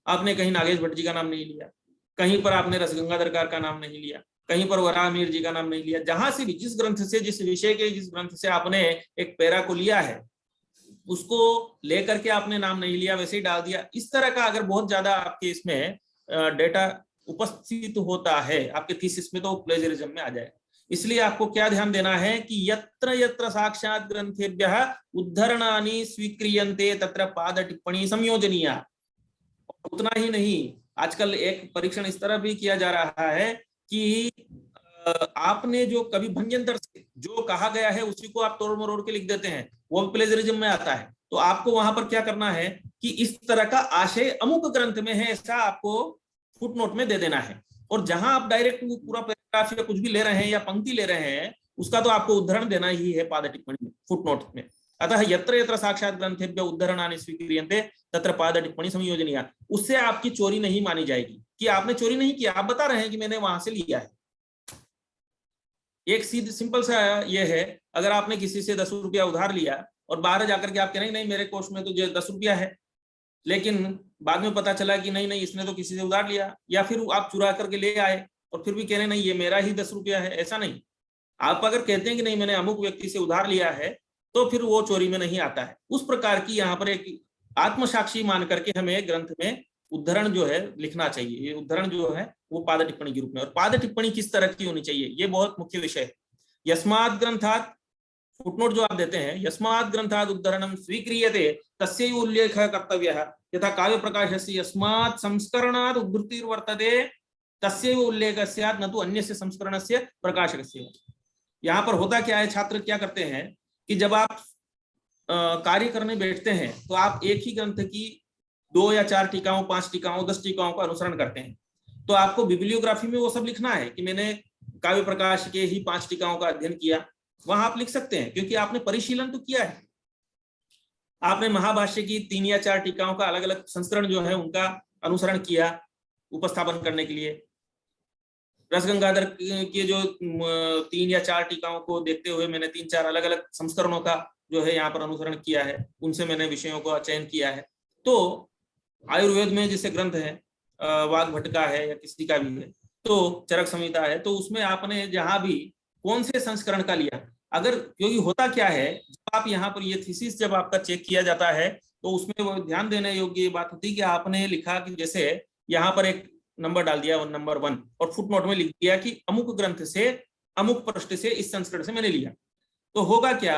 आपने कहीं नागेश भट्ट जी का नाम नहीं लिया, कहीं पर आपने रसगंगाधर का नाम नहीं लिया, कहीं पर वराहमीर जी का नाम नहीं लिया। जहां से भी, जिस ग्रंथ से, जिस विषय के जिस ग्रंथ से आपने एक पैरा को लिया है उसको लेकर के आपने नाम नहीं लिया, वैसे ही डाल दिया। इस तरह का अगर बहुत ज्यादा आपके इसमें डेटा उपस्थित होता है आपके थीसिस में तो प्लेजरिज्म में आ जाएगा। इसलिए आपको क्या ध्यान देना है कि यत्र यत्र साक्षात ग्रंथेभ्यः उद्धरणानि स्वीक्रियन्ते तत्र पाद टिप्पणी संयोजनीया। उतना ही नहीं, आजकल एक परीक्षण इस तरह भी किया जा रहा है कि आपने जो कवि भंग्यंतर से जो कहा गया है उसी को आप तोड़ मरोड़ के लिख देते हैं, वो प्लेजरिज्म में आता है। तो आपको वहां पर क्या करना है कि इस तरह का आशय अमुक ग्रंथ में है, ऐसा आपको फुटनोट में दे देना है। और जहां आप डायरेक्ट पूरा पैराग्राफ या कुछ भी ले रहे हैं या पंक्ति ले रहे हैं, उसका तो आपको उद्धरण देना ही है पाद टिप्पणी में, फुटनोट में। अतः यत्र यत्र साक्षात ग्रंथेभ्यः उद्धरणानि स्वीक्रियन्ते तत्र पाद टिप्पणी संयोजनीया। उससे आपकी चोरी नहीं मानी जाएगी कि आपने चोरी नहीं किया, आप बता रहे हैं कि मैंने वहां से लिया है। एक सीधी सिंपल सा ये है, अगर आपने किसी से 10 रुपया उधार लिया और बाहर जाकर के आप कह रहे नहीं मेरे कोष में तो जो 10 रुपया है, लेकिन बाद में पता चला कि नहीं इसने तो किसी से उधार लिया, या फिर आप चुरा करके ले आए और फिर भी कह रहे नहीं ये मेरा ही 10 रुपया है, ऐसा नहीं। आप अगर कहते हैं कि नहीं मैंने अमुक व्यक्ति से उधार लिया है तो फिर वो चोरी में नहीं आता है। उस प्रकार की यहाँ पर एक आत्मसाक्षी मान करके हमें ग्रंथ में उद्धरण जो है लिखना चाहिए। ये उद्धरण जो है वो पाद टिप्पणी के रूप में, और पाद टिप्पणी किस तरह की होनी चाहिए ये बहुत मुख्य विषय है। यस्मात् ग्रंथात्, फुटनोट जो आप देते हैं, यस्मात् ग्रंथात् उद्धरणं स्वीक्रियते तस्यैव उल्लेखः कर्तव्यः यथा काव्य प्रकाशस्य यस्मात् संस्करणात् उद्धृतिर्वर्तते तस्यैव उल्लेखः स्यात् न तु अन्यस्य संस्करणस्य प्रकाशकस्य। यहाँ पर होता क्या है, छात्र क्या करते हैं कि जब आप कार्य करने बैठते हैं तो आप एक ही ग्रंथ की 2 या 4 टीकाओं, 5 टीकाओं, 10 टीकाओं का अनुसरण करते हैं। तो आपको बिब्लियोग्राफी में वो सब लिखना है कि मैंने काव्य प्रकाश के ही 5 टीकाओं का अध्ययन किया, वहां आप लिख सकते हैं क्योंकि आपने परिशीलन तो किया है। आपने महाभाष्य की 3 या 4 टीकाओं का अलग अलग संस्करण जो है उनका अनुसरण किया उपस्थापन करने के लिए। रसगंगाधर के जो 3 या 4 टीकाओं को देखते हुए मैंने 3-4 अलग अलग संस्करणों का जो है यहाँ पर अनुसरण किया है, उनसे मैंने विषयों का चयन किया है। तो आयुर्वेद में जैसे ग्रंथ है, वाग्भट का है या किसी का भी है, तो चरक संहिता है, तो उसमें आपने जहां भी कौन से संस्करण का लिया, अगर क्योंकि होता क्या है जब आप यहाँ पर ये थीसिस जब आपका चेक किया जाता है तो उसमें वो ध्यान देने योग्य बात होती है कि आपने लिखा कि जैसे यहाँ पर एक नंबर डाल दिया नंबर 1 और फुटनोट में लिख दिया कि अमुक ग्रंथ से अमुक पृष्ठ से इस संस्करण से मैंने लिया। तो होगा क्या,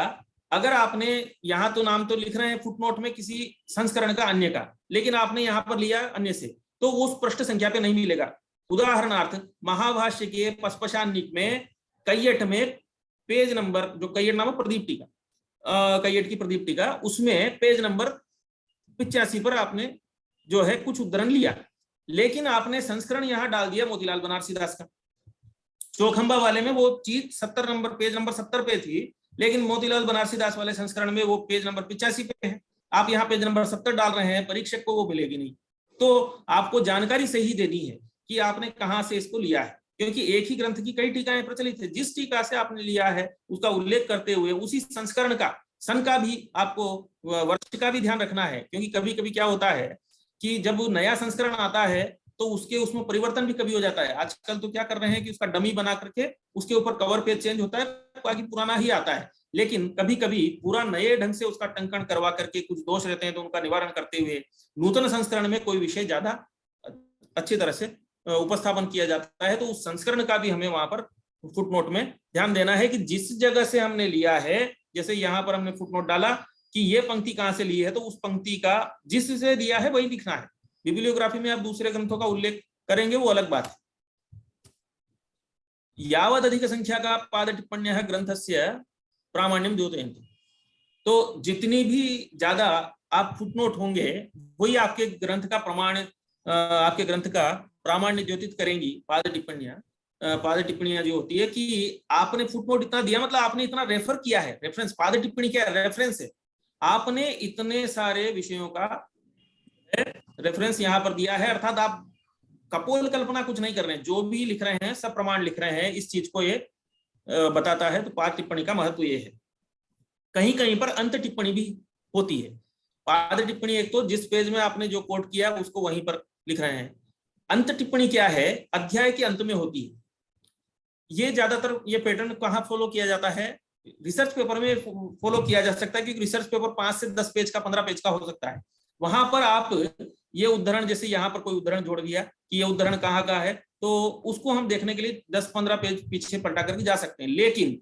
अगर आपने यहाँ तो नाम तो लिख रहे हैं फुटनोट में किसी संस्करण का अन्य का, लेकिन आपने यहाँ पर लिया अन्य से, तो उस पृष्ठ संख्या पे नहीं मिलेगा। उदाहरणार्थ महाभाष्य के पस्पशान्निक में कैयट में पेज नंबर जो कैयट नामक प्रदीप टीका, कैयट की प्रदीप टीका, उसमें पेज नंबर 85 पर आपने जो है कुछ उद्धरण लिया, लेकिन आपने संस्करण यहां डाल दिया मोतीलाल बनारसी दास का। चौखंबा वाले में वो चीज 70 नंबर पेज नंबर 70 पे थी, लेकिन मोतीलाल बनारसी दास वाले संस्करण में वो पेज नंबर 85 पे है। आप यहाँ पेज नंबर 70 डाल रहे हैं, परीक्षक को वो मिलेगी नहीं। तो आपको जानकारी सही देनी है कि आपने कहाँ से इसको लिया है, क्योंकि एक ही ग्रंथ की कई टीकाएं प्रचलित है। जिस टीका से आपने लिया है उसका उल्लेख करते हुए उसी संस्करण का, सन का भी आपको, वर्ष का भी ध्यान रखना है, क्योंकि कभी कभी क्या होता है कि जब नया संस्करण आता है तो उसमें परिवर्तन भी कभी हो जाता है। आजकल तो क्या कर रहे हैं कि उसका डमी बना करके उसके ऊपर कवर पेज चेंज होता है, बाकी पुराना ही आता है। लेकिन कभी कभी पूरा नए ढंग से उसका टंकण करवा करके कुछ दोष रहते हैं तो उनका निवारण करते हुए नूतन संस्करण में कोई विषय ज्यादा अच्छी तरह से उपस्थापन किया जाता है। तो उस संस्करण का भी हमें वहां पर फुटनोट में ध्यान देना है कि जिस जगह से हमने लिया है, जैसे यहाँ पर हमने फुटनोट डाला कि ये पंक्ति कहाँ से ली है, तो उस पंक्ति का जिससे दिया है वही लिखना है। बिब्लियोग्राफी में आप दूसरे ग्रंथों का उल्लेख करेंगे वो अलग बात है। यावद अधिक संख्या का पाद टिप्पण्यः ग्रंथस्य प्रामाण्यम द्योतयन्ति, तो जितनी भी ज्यादा आप फुटनोट होंगे वही आपके ग्रंथ का प्रमाण, आपके ग्रंथ का प्रामाण्य द्योतित करेंगी। पाद टिप्पणियां जो होती है कि आपने फुटनोट इतना दिया, मतलब आपने इतना रेफर किया है। रेफरेंस, पाद टिप्पणी क्या है? रेफरेंस है। आपने इतने सारे विषयों का रेफरेंस यहाँ पर दिया है, अर्थात आप कपोल कल्पना कुछ नहीं कर रहे हैं, जो भी लिख रहे हैं सब प्रमाण लिख रहे हैं। इस चीज को ये बताता है। तो पाद टिप्पणी का महत्व ये है। कहीं कहीं पर अंत टिप्पणी भी होती है। पाद टिप्पणी एक तो जिस पेज में आपने जो कोट किया उसको वहीं पर लिख रहे हैं। अंत टिप्पणी क्या है? अध्याय के अंत में होती है। ये ज्यादातर ये पैटर्न कहाँ फॉलो किया जाता है? रिसर्च पेपर में फॉलो किया जा सकता है, क्योंकि रिसर्च पेपर 5 से 10 पेज का, 15 पेज का हो सकता है। वहां पर आप ये उद्धरण, जैसे यहाँ पर कोई उद्धरण जोड़ दिया कि ये उद्धरण कहाँ का है, तो उसको हम देखने के लिए 10-15 पेज पीछे पलटा करके जा सकते हैं। लेकिन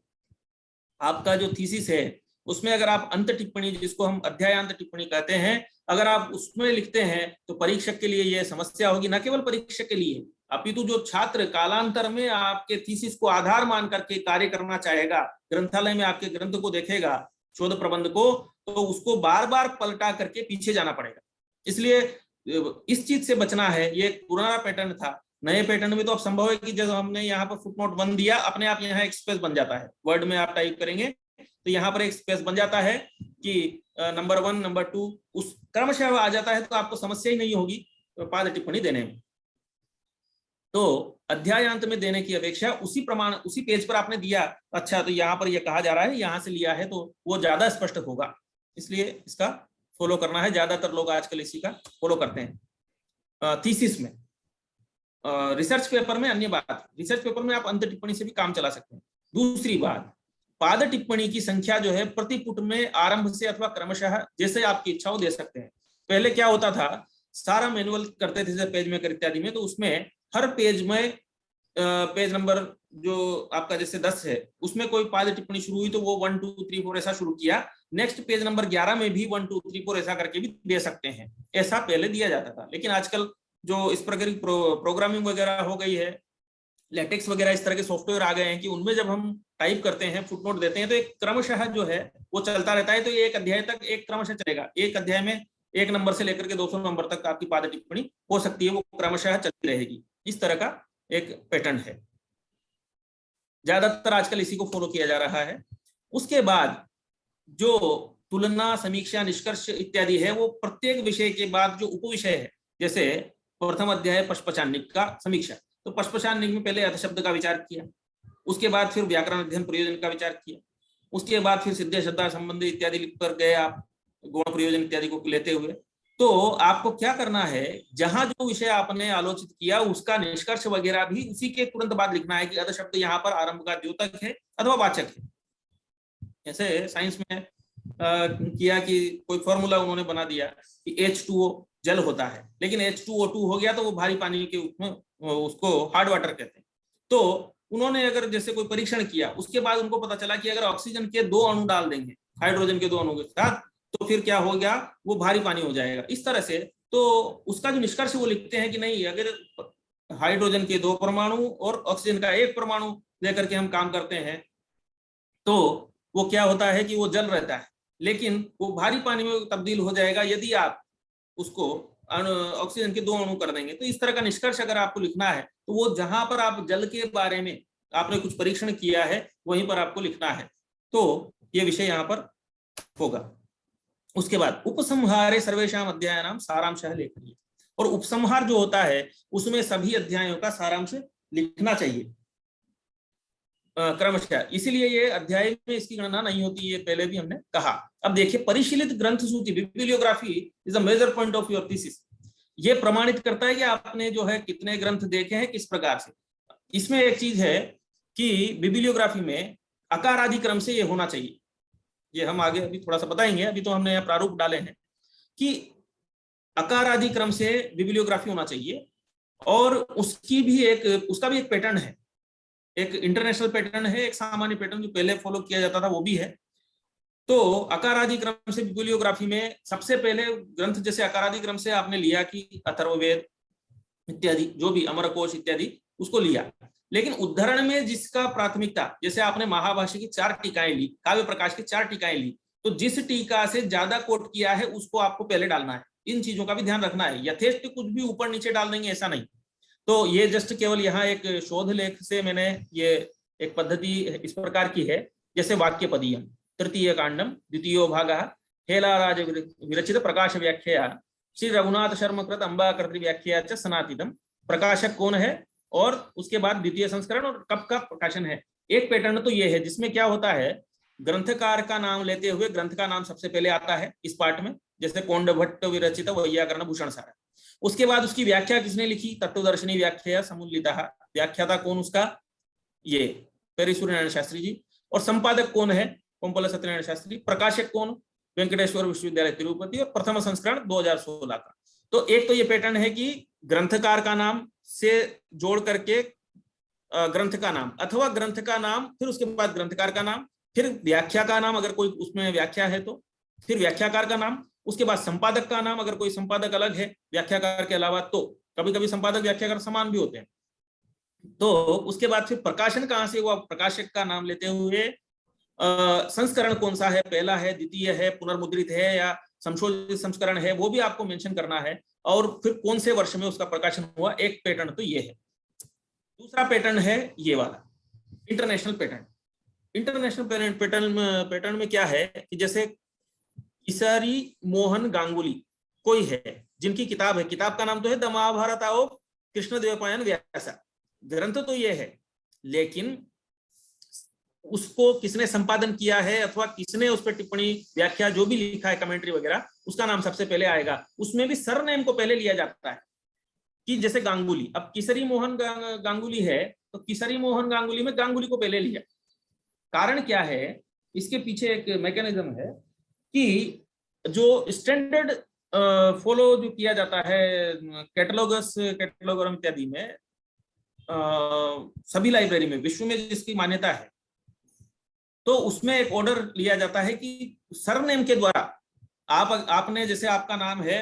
आपका जो थीसिस है उसमें अगर आप अंत टिप्पणी, जिसको हम अध्यायांत टिप्पणी कहते हैं, अगर आप उसमें लिखते हैं तो परीक्षक के लिए यह समस्या होगी। न केवल परीक्षक के लिए, अपितु जो छात्र कालांतर में आपके थीसिस को आधार मान करके कार्य करना चाहेगा, ग्रंथालय में आपके ग्रंथ को देखेगा, शोध प्रबंध को, तो उसको बार बार पलटा करके पीछे जाना पड़ेगा। इसलिए इस चीज से बचना है। ये एक पुराना पैटर्न था। नए पैटर्न में तो अब संभव है कि जब हमने यहाँ पर फुटनोट 1 दिया, अपने आप यहाँ एक स्पेस बन जाता है। वर्ड में आप टाइप करेंगे तो यहाँ पर एक स्पेस बन जाता है कि नंबर 1, नंबर 2 उस क्रमशः आ जाता है, तो आपको समस्या ही नहीं होगी पाद टिप्पणी देने में। तो अध्यायांत में देने की अपेक्षा उसी प्रमाण, उसी पेज पर आपने दिया, अच्छा तो यहाँ पर यह कहा जा रहा है यहाँ से लिया है, तो वो ज्यादा स्पष्ट होगा। इसलिए इसका फॉलो करना है। ज्यादातर लोग आजकल इसी का फॉलो करते हैं थीसिस में। रिसर्च पेपर में अन्य बात, रिसर्च पेपर में आप अंत टिप्पणी से भी काम चला सकते हैं। दूसरी बात, पाद टिप्पणी की संख्या जो है प्रति पुट में आरंभ से अथवा क्रमशः जैसे आपकी इच्छा हो दे सकते हैं। पहले क्या होता था, सारा मैनुअल करते थे पेज मेकर इत्यादि में, तो उसमें हर पेज में पेज नंबर जो आपका जैसे 10 है उसमें कोई पाद टिप्पणी शुरू हुई तो वो 1 2 3 4 ऐसा शुरू किया। नेक्स्ट पेज नंबर 11 में भी 1 2 3 4 ऐसा करके भी दे सकते हैं। ऐसा पहले दिया जाता था। लेकिन आजकल जो इस प्रकार की प्रोग्रामिंग वगैरह हो गई है, लेटेक्स वगैरह इस तरह के सॉफ्टवेयर आ गए हैं कि उनमें जब हम टाइप करते हैं, फुटनोट देते हैं, तो एक क्रमशः जो है वो चलता रहता है। तो ये एक अध्याय तक एक क्रमशः चलेगा। एक अध्याय में 1 नंबर से लेकर के 200 नंबर तक आपकी पाद टिप्पणी हो सकती है, वो क्रमशः चलती रहेगी। इस तरह का एक पैटर्न है। ज्यादातर आजकल इसी को फॉलो किया जा रहा है। उसके बाद जो तुलना, समीक्षा, निष्कर्ष इत्यादि है, वो प्रत्येक विषय के बाद जो उपविषय है, जैसे प्रथम अध्याय पश्पचान्निक का समीक्षा, तो पश्पचान्निक में पहले अर्थशब्द का विचार किया, उसके बाद फिर व्याकरण अध्ययन प्रयोजन का विचार किया, उसके बाद फिर सिद्ध श्रद्धा संबंधी इत्यादि लिख कर गए आप, गौण प्रयोजन इत्यादि को लेते हुए। तो आपको क्या करना है, जहां जो विषय आपने आलोचित किया उसका निष्कर्ष वगैरह भी उसी के तुरंत बाद लिखना है कि अधशब्द यहाँ पर आरंभ का द्योतक है अथवा वाचक है। ऐसे साइंस में किया कि कोई फॉर्मूला उन्होंने बना दिया कि H2O जल होता है, लेकिन H2O2 हो गया तो वो भारी पानी के उसमें उसको हार्ड वाटर कहते हैं। तो उन्होंने अगर जैसे कोई परीक्षण किया, उसके बाद उनको पता चला कि अगर ऑक्सीजन के 2 अणु डाल देंगे हाइड्रोजन के 2 अणु के साथ, तो फिर क्या हो गया, वो भारी पानी हो जाएगा। इस तरह से तो उसका जो निष्कर्ष वो लिखते हैं कि नहीं, अगर हाइड्रोजन के 2 परमाणु और ऑक्सीजन का 1 परमाणु लेकर के हम काम करते हैं तो वो क्या होता है कि वो जल रहता है, लेकिन वो भारी पानी में तब्दील हो जाएगा यदि आप उसको ऑक्सीजन के 2 अणु कर देंगे। तो इस तरह का निष्कर्ष अगर आपको लिखना है तो वो जहां पर आप जल के बारे में आपने कुछ परीक्षण किया है वहीं पर आपको लिखना है। तो ये विषय यहाँ पर होगा। उसके बाद उपसंहारे सर्वेषाम अध्यायानाम सारांशः लेखनीय, और उपसंहार जो होता है उसमें सभी अध्यायों का सारांश लिखना चाहिए क्रमशः। इसीलिए ये अध्याय में इसकी गणना नहीं होती, ये पहले भी हमने कहा। अब देखिए, परिशीलित ग्रंथ सूची, bibliography is a major point of your thesis. ये प्रमाणित करता है कि आपने जो है कितने ग्रंथ देखे हैं, किस प्रकार से। इसमें एक चीज है कि बिब्लियोग्राफी में आकार आदि क्रम से ये होना चाहिए। ये हम आगे अभी थोड़ा सा बताएंगे, अभी तो हमने यहाँ प्रारूप डाले हैं कि आकार आदि क्रम से बिब्लियोग्राफी होना चाहिए। और उसकी भी उसका भी एक पैटर्न है, एक इंटरनेशनल पैटर्न है, एक सामान्य पैटर्न जो पहले फॉलो किया जाता था वो भी है। तो आकार आदि क्रम से बिब्लियोग्राफी में सबसे पहले ग्रंथ जैसे आकार आदि क्रम से आपने लिया कि अथर्ववेद इत्यादि, जो भी अमरकोश इत्यादि, उसको लिया। लेकिन उद्धरण में जिसका प्राथमिकता, जैसे आपने महाभाष्य की 4 टीकाएं ली, काव्य प्रकाश की 4 टीकाएं ली, तो जिस टीका से ज्यादा कोट किया है उसको आपको पहले डालना है। इन चीजों का भी ध्यान रखना है, यथेष्ट कुछ भी ऊपर नीचे डाल देंगे ऐसा नहीं। तो ये जस्ट केवल यहाँ एक शोध लेख से मैंने ये एक पद्धति इस प्रकार की है, जैसे वाक्य पदीयम तृतीय कांडम द्वितीयो भागः हेलाराज विरचित प्रकाश व्याख्या श्री रघुनाथ शर्मा कृत अंबा कर्तृ व्याख्या च सनातीतम। प्रकाशक कौन है और उसके बाद द्वितीय संस्करण और कब का प्रकाशन है। एक पैटर्न तो ये है जिसमें क्या होता है, ग्रंथकार का नाम लेते हुए ग्रंथ का नाम सबसे पहले आता है इस पार्ट में, जैसे कौंड भट्ट विरचित वैयाकरण भूषण सार। उसके बाद उसकी व्याख्या किसने लिखी, तत्वदर्शनी व्याख्या समुल्लितः, व्याख्याता कौन उसका, ये पेरिसूर्यनारायण शास्त्री जी। और संपादक कौन है, कोम्पल सत्यनारायण शास्त्री। प्रकाशक कौन, वेंकटेश्वर विश्वविद्यालय तिरुपति। और प्रथम संस्करण 2016 का। तो एक तो ये पैटर्न है कि ग्रंथकार का नाम से जोड़ करके ग्रंथ का नाम, अथवा ग्रंथ का नाम फिर उसके बाद ग्रंथकार का नाम, फिर व्याख्या का नाम अगर कोई उसमें व्याख्या है तो, फिर व्याख्याकार का नाम, उसके बाद संपादक का नाम अगर कोई संपादक अलग है व्याख्याकार के अलावा, तो कभी कभी संपादक व्याख्याकार समान भी होते हैं। तो उसके बाद फिर प्रकाशन कहाँ से हुआ, प्रकाशक का नाम लेते हुए संस्करण कौन सा है, पहला है, द्वितीय है, पुनर्मुद्रित है या संशोधित संस्करण है, वो भी आपको मेंशन करना है। और फिर कौन से वर्ष में उसका प्रकाशन हुआ। एक पैटर्न तो ये है। दूसरा पैटर्न है ये वाला इंटरनेशनल पैटर्न। इंटरनेशनल पैटर्न में क्या है कि जैसे किसरी मोहन गांगुली कोई है जिनकी किताब है, किताब का नाम तो है द महाभारत ऑफ कृष्णदेवपायन व्यासा। ग्रंथ तो ये है, लेकिन उसको किसने संपादन किया है अथवा किसने उस पर टिप्पणी व्याख्या जो भी लिखा है, कमेंट्री वगैरह, उसका नाम सबसे पहले आएगा। उसमें भी सरनेम को पहले लिया जाता है कि जैसे गांगुली, अब किसरी मोहन गांगुली है तो किसरी मोहन गांगुली में गांगुली को पहले लिया। कारण क्या है, इसके पीछे एक मैकेनिज्म है कि जो स्टैंडर्ड फॉलो जो किया जाता है कैटलॉगरम इत्यादि में, सभी लाइब्रेरी में विश्व में जिसकी मान्यता है, तो उसमें एक ऑर्डर लिया जाता है कि सरनेम के द्वारा आपने जैसे आपका नाम है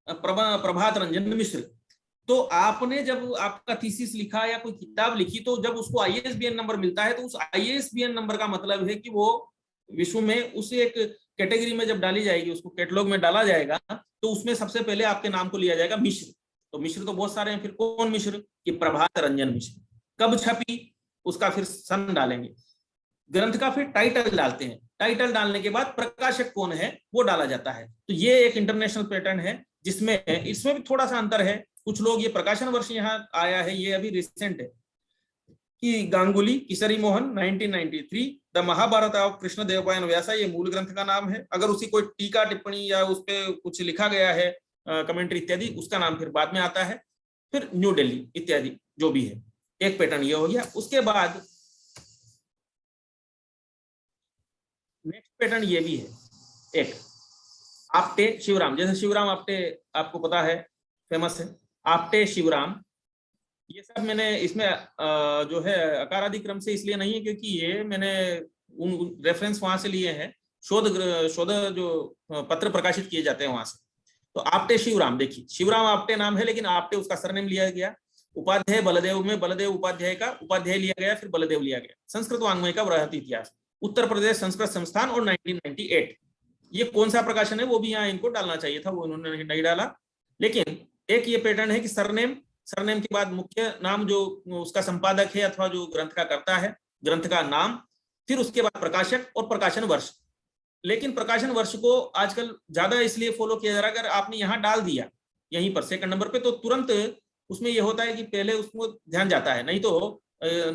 प्रभात रंजन मिश्र, तो आपने जब आपका थीसिस लिखा या कोई किताब लिखी तो जब उसको ISBN नंबर मिलता है तो उस ISBN नंबर का मतलब है कि वो विश्व में उस एक कैटेगरी में जब डाली जाएगी, उसको कैटलॉग में डाला जाएगा, तो उसमें सबसे पहले आपके नाम को लिया जाएगा मिश्र। तो मिश्र तो बहुत सारे हैं, फिर कौन मिश्र कि प्रभात रंजन मिश्र। कब छपी उसका फिर सन डालेंगे, ग्रंथ का फिर टाइटल डालते हैं, टाइटल डालने के बाद प्रकाशक कौन है वो डाला जाता है। तो ये एक इंटरनेशनल पैटर्न है जिसमें इसमें भी थोड़ा सा अंतर है। कुछ लोग ये प्रकाशन वर्ष यहाँ आया है, ये अभी रिसेंट है कि गांगुली किसरी मोहन 1993 द महाभारत ऑफ कृष्ण देवपायन व्यासा, ये मूल ग्रंथ का नाम है। अगर उसी कोई टीका टिप्पणी या उस पर कुछ लिखा गया है कमेंट्री इत्यादि, उसका नाम फिर बाद में आता है। फिर न्यू दिल्ली इत्यादि जो भी है, एक पैटर्न ये हो गया। उसके बाद नेक्स्ट पैटर्न ये भी है एक, आपटे शिवराम। जैसे शिवराम आपटे आपको पता है, फेमस है, आपटे शिवराम। ये सब मैंने इसमें जो है आकार आदि क्रम से इसलिए नहीं है क्योंकि ये मैंने उन रेफरेंस वहां से लिए हैं, शोध जो पत्र प्रकाशित किए जाते हैं वहां से। तो आपटे शिवराम, देखिए शिवराम आपटे नाम है, लेकिन आपटे उसका सरनेम लिया गया। उपाध्याय बलदेव में बलदेव उपाध्याय का उपाध्याय लिया गया, फिर बलदेव लिया गया। संस्कृत वांग्मय का बृहत इतिहास, उत्तर प्रदेश संस्कृत संस्थान और 1998। ये कौन सा प्रकाशन है वो भी यहाँ इनको डालना चाहिए था, वो उन्होंने नहीं डाला। लेकिन एक ये पैटर्न है कि सरनेम के बाद मुख्य नाम जो उसका संपादक है अथवा जो ग्रंथ का करता है, ग्रंथ का नाम, फिर उसके बाद प्रकाशक और प्रकाशन वर्ष। लेकिन प्रकाशन वर्ष को आजकल ज्यादा इसलिए फॉलो किया जा रहा है, अगर आपने यहाँ डाल दिया यहीं पर सेकंड नंबर पे तो तुरंत उसमें ये होता है कि पहले उसको ध्यान जाता है, नहीं तो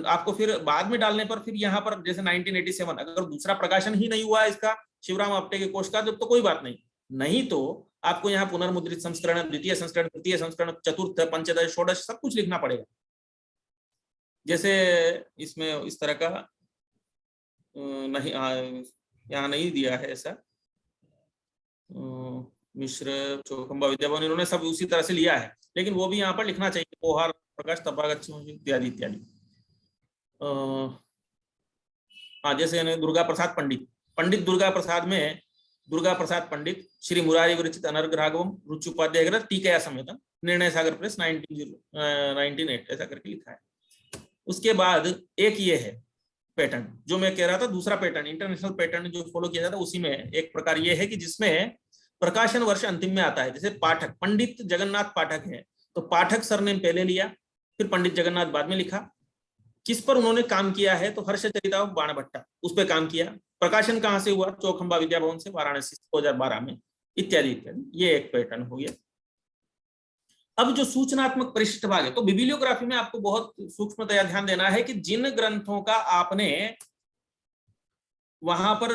आपको फिर बाद में डालने पर फिर यहाँ पर जैसे 1987 अगर दूसरा प्रकाशन ही नहीं हुआ इसका शिवराम आपटे के कोश का तो कोई बात नहीं, नहीं तो आपको यहाँ पुनर्मुद्रित संस्करण, द्वितीय संस्करण, तृतीय संस्करण, चतुर्थ, पंचदश, षोडश सब कुछ लिखना पड़ेगा। जैसे इसमें इस तरह का नहीं, यहाँ नहीं दिया है ऐसा। मिश्र, चौखंबा, विद्याभवन इन्होंने सब उसी तरह से लिया है, लेकिन वो भी यहाँ पर लिखना चाहिए, पोहार, प्रकाश, तपागत इत्यादि इत्यादि। जैसे दुर्गा प्रसाद पंडित, पंडित दुर्गा प्रसाद में दुर्गा प्रसाद पंडित, श्री मुरारी विरचित अनर्घ राघवम, रुचि उपाध्याय ग्रंथ, टीका समेतम, निर्णय सागर प्रेस 1908 ऐसा करके लिखा है। उसके बाद एक ये है पैटर्न जो मैं कह रहा था, दूसरा पैटर्न इंटरनेशनल पैटर्न जो फॉलो किया जाता है, उसी में एक प्रकार ये है कि जिसमें प्रकाशन वर्ष अंतिम में आता है। जैसे पाठक, पंडित जगन्नाथ पाठक है तो पाठक सरनेम पहले लिया, फिर पंडित जगन्नाथ बाद में लिखा। किस पर उन्होंने काम किया है तो हर्षचरिता बाणभट्टा, उस पर काम किया। प्रकाशन कहां से हुआ? चौखंबा विद्याभवन से, वाराणसी 2012 में, इत्यादि इत्यादि। ये एक पैटर्न हो गया। अब जो सूचनात्मक परिशिष्ट भाग है, तो बिबिलियोग्राफी में आपको बहुत सूक्ष्मतया ध्यान देना है कि जिन ग्रंथों का आपने वहां पर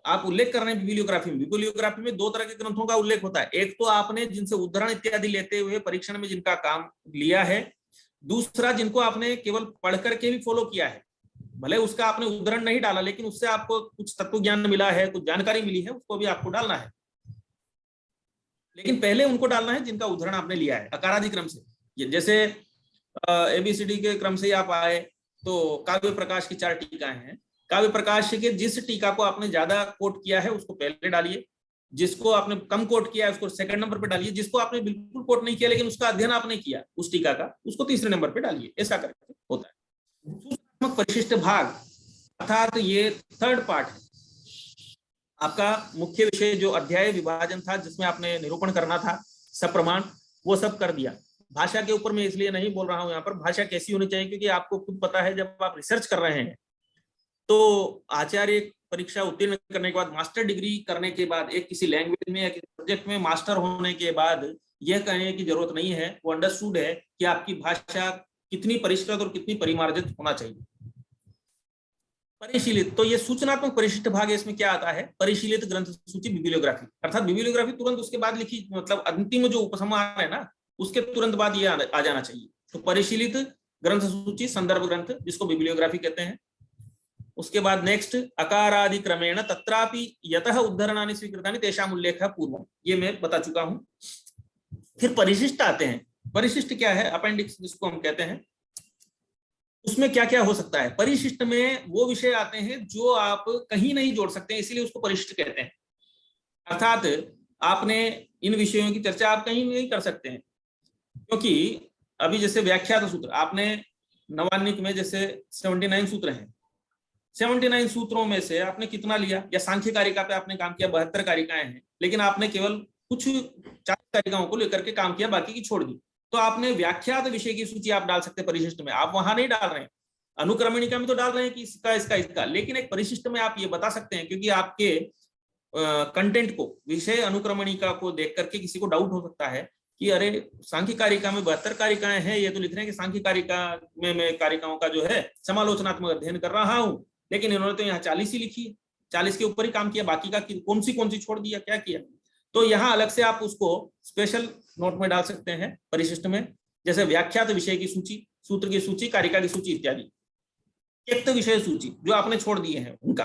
आप उल्लेख कर रहे हैं बिबिलियोग्राफी में दो तरह के ग्रंथों का उल्लेख होता है। एक तो आपने जिनसे उद्धरण इत्यादि लेते हुए परीक्षण में जिनका काम लिया है, दूसरा जिनको आपने केवल पढ़ करके भी फॉलो किया है, भले उसका आपने उद्धरण नहीं डाला लेकिन उससे आपको कुछ तत्व ज्ञान मिला है, कुछ जानकारी मिली है, उसको भी आपको डालना है। लेकिन पहले उनको डालना है जिनका उद्धरण आपने लिया है अकारादि क्रम से। जैसे एबीसीडी के क्रम से आप आए तो काव्य प्रकाश की 4 टीकाएं हैं, काव्य प्रकाश के जिस टीका को आपने ज्यादा कोट किया है उसको पहले डालिए, जिसको आपने कम कोट किया है उसको सेकंड नंबर पे डालिए, जिसको आपने बिल्कुल कोट नहीं किया लेकिन उसका अध्ययन आपने किया उस टीका का, उसको तीसरे नंबर पे डालिए। ऐसा करके होता है। सूचनात्मक परिशिष्ट भाग अर्थात ये थर्ड पार्ट है आपका। मुख्य विषय जो अध्याय विभाजन था जिसमें आपने निरूपण करना था सप्रमाण, वो सब कर दिया। भाषा के ऊपर मैं इसलिए नहीं बोल रहा हूं यहाँ पर, भाषा कैसी होनी चाहिए, क्योंकि आपको खुद पता है जब आप रिसर्च कर रहे हैं तो आचार्य परीक्षा उत्तीर्ण करने के बाद, मास्टर डिग्री करने के बाद, एक किसी लैंग्वेज में या किसी सब्जेक्ट में मास्टर होने के बाद यह कहने की जरूरत नहीं है, वो अंडरस्टूड है कि आपकी भाषा कितनी परिष्कृत और कितनी परिमार्जित होना चाहिए। परिशीलित, तो ये सूचनात्मक परिशिष्ट भाग है। इसमें क्या आता है? परिशीलित ग्रंथ सूची बिबिलियोग्राफी, अर्थात बिबिलियोग्राफी तुरंत उसके बाद लिखी, मतलब अंतिम जो उपसंहार है ना उसके तुरंत बाद ये आ जाना चाहिए। तो परिशीलित ग्रंथ सूची, संदर्भ ग्रंथ, जिसको बिबिलियोग्राफी कहते हैं। उसके बाद नेक्स्ट, अकारादि क्रमेण तत्रापि यतः उद्धरणानि स्वीकृतानि तेषाम् उल्लेखः पूर्वम्, ये मैं बता चुका हूं। फिर परिशिष्ट आते हैं। परिशिष्ट क्या है? अपेंडिक्स जिसको हम कहते हैं। उसमें क्या क्या हो सकता है? परिशिष्ट में वो विषय आते हैं जो आप कहीं नहीं जोड़ सकते हैं, इसीलिए उसको परिशिष्ट कहते हैं। अर्थात आपने इन विषयों की चर्चा आप कहीं नहीं कर सकते हैं, क्योंकि अभी जैसे व्याख्यात सूत्र आपने नवान्निक में जैसे 79 सूत्र हैं, 79 सूत्रों में से आपने कितना लिया? या सांख्य कारिका पे आपने काम किया, 72 कारिकाएं हैं, लेकिन आपने केवल कुछ 4 कारिकाओं को लेकर के काम किया, बाकी की छोड़ दी। तो आपने व्याख्यात विषय की सूची आप डाल सकते हैं परिशिष्ट में, आप वहां नहीं डाल रहे हैं। अनुक्रमणिका में तो डाल रहे हैं कि इसका इसका इसका, लेकिन एक परिशिष्ट में आप ये बता सकते हैं, क्योंकि आपके कंटेंट को, विषय अनुक्रमणिका को देख करके किसी को डाउट हो सकता है कि अरे सांख्य कारिका में 72 कारिकाएं हैं, ये तो लिख रहे हैं कि सांख्य कारिका में मैं कारिकाओं का जो है समालोचनात्मक अध्ययन कर रहा हूं, लेकिन इन्होंने तो यहाँ 40 ही लिखी है, 40 के ऊपर ही काम किया, बाकी का कौन सी छोड़ दिया, क्या किया। तो यहाँ अलग से आप उसको स्पेशल नोट में डाल सकते हैं परिशिष्ट में, जैसे व्याख्यात विषय की सूची, सूत्र की सूची, कारिका की सूची इत्यादि। एक तो विषय सूची जो आपने छोड़ दिए हैं उनका।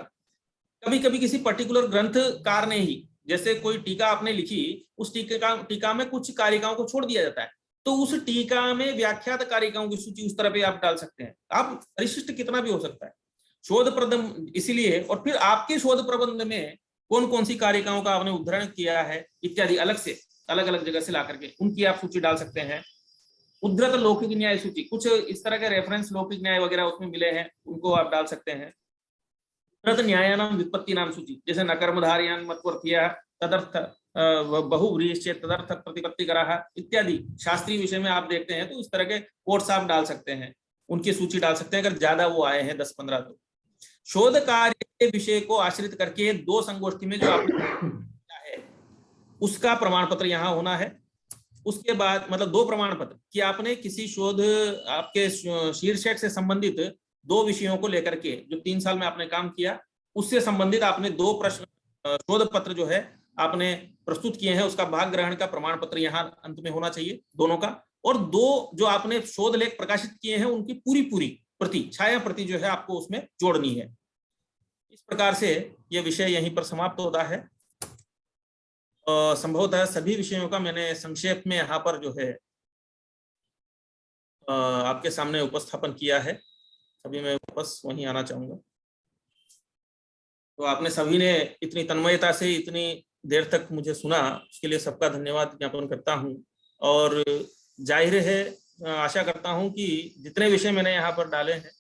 कभी कभी किसी पर्टिकुलर ग्रंथकार ने ही, जैसे कोई टीका आपने लिखी, उस टीका में कुछ कारिकाओं को छोड़ दिया जाता है, तो उस टीका में व्याख्यात कारिकाओं की सूची उस तरह पे आप डाल सकते हैं। आप परिशिष्ट कितना भी हो सकता है। शोध प्रबंध इसीलिए, और फिर आपके शोध प्रबंध में कौन कौन सी कारिकाओं का आपने उद्धरण किया है इत्यादि, अलग से अलग अलग जगह से ला करके उनकी आप सूची डाल सकते हैं। उद्धृत लौकिक न्याय सूची, कुछ इस तरह के रेफरेंस लौकिक न्याय वगैरह उसमें मिले हैं, उनको आप डाल सकते हैं। तद न्यायानां व्युत्पत्तीनां सूची, जैसे न कर्मधारयान् मत्वर्थीयः तदर्थ बहुव्रीहिश्चेत् तदर्थ प्रतिपत्तिकरः इत्यादि शास्त्रीय विषय में आप देखते हैं तो इस तरह के कोट्स आप डाल सकते हैं, उनकी सूची डाल सकते हैं अगर ज्यादा वो आए हैं 10-15 तो। शोध कार्य के विषय को आश्रित करके 2 संगोष्ठी में जो आपने किया है उसका प्रमाण पत्र यहाँ होना है। उसके बाद मतलब 2 प्रमाण पत्र कि आपने किसी शोध आपके शीर्षक से संबंधित 2 विषयों को लेकर के जो 3 साल में आपने काम किया उससे संबंधित आपने 2 प्रश्न शोध पत्र जो है आपने प्रस्तुत किए हैं, उसका भाग ग्रहण का प्रमाण पत्र यहाँ अंत में होना चाहिए दोनों का। और 2 जो आपने शोध लेख प्रकाशित किए हैं उनकी पूरी प्रति, छाया प्रति जो है आपको उसमें जोड़नी है। इस प्रकार से यह विषय यहीं पर समाप्त होता है। संभवतः सभी विषयों का मैंने संक्षेप में यहाँ पर जो है आपके सामने उपस्थापन किया है। सभी मैं वापस वहीं आना चाहूंगा। तो आपने सभी ने इतनी तन्मयता से इतनी देर तक मुझे सुना, उसके लिए सबका धन्यवाद ज्ञापन करता हूं। और जाहिर है आशा करता हूं कि जितने विषय मैंने यहाँ पर डाले हैं,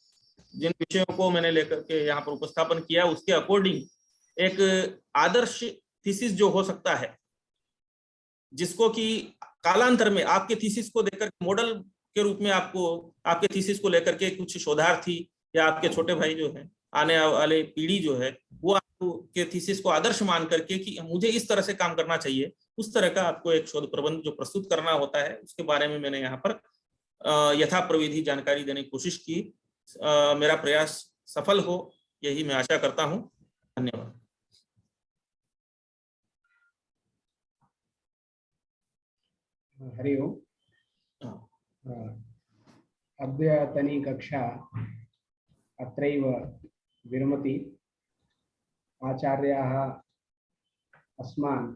जिन विषयों को मैंने लेकर के यहाँ पर उपस्थापन किया उसके अकॉर्डिंग एक आदर्श थीसिस जो हो सकता है, जिसको कि कालांतर में आपके थीसिस को देकर मॉडल के रूप में आपको आपके थीसिस को लेकर के कुछ शोधार्थी या आपके छोटे भाई जो हैं, आने वाले पीढ़ी जो है, वो आपके थीसिस को आदर्श मान करके कि मुझे इस तरह से काम करना चाहिए, उस तरह का आपको एक शोध प्रबंध जो प्रस्तुत करना होता है उसके बारे में मैंने यहाँ पर यथा प्रविधि जानकारी देने की कोशिश की। मेरा प्रयास सफल हो यही मैं आशा करता हूँ। धन्यवाद। हरि ओम। अद्यतनी कक्षा अत्रैव विरमति। आचार्याः अस्मान्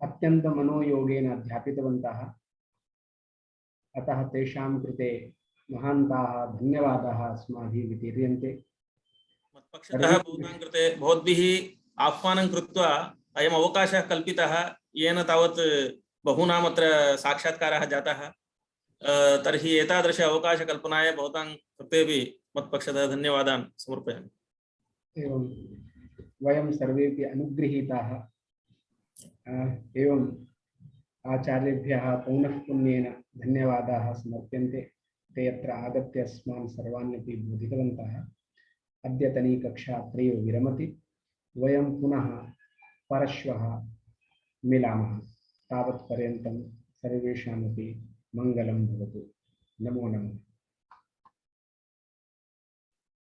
अत्यन्त मनोयोगेन अध्यापितवन्तः, अतः तेषां कृते महान्ताः धन्यवादाः अस्माभिः वितीर्यन्ते। मत्पक्षतः भवतां कृते भवद्भिः आह्वानं कृत्वा अयम् अवकाशः कल्पितः, येन तावत् बहूनाम् अत्र साक्षात्कारः जातः। तर्हि एतादृश अवकाशकल्पनाय भवतां कृतेपि मत्पक्षतः धन्यवादान् समर्पयामि। एवं वयं सर्वेपि अनुगृहीताः। एवं आचार्येभ्यः पौनः पुन्येन धन्यवादाः समर्प्यन्ते। ते अत्र आगत्य अस्मान् सर्वाण्यपि बोधितवन्तः। अद्यतनी कक्षा अत्रैव विरमति। वयं पुनः परश्वः मिलामः। तावत्पर्यन्तं सर्वेषामपि मङ्गलं भवतु। नमो नमः।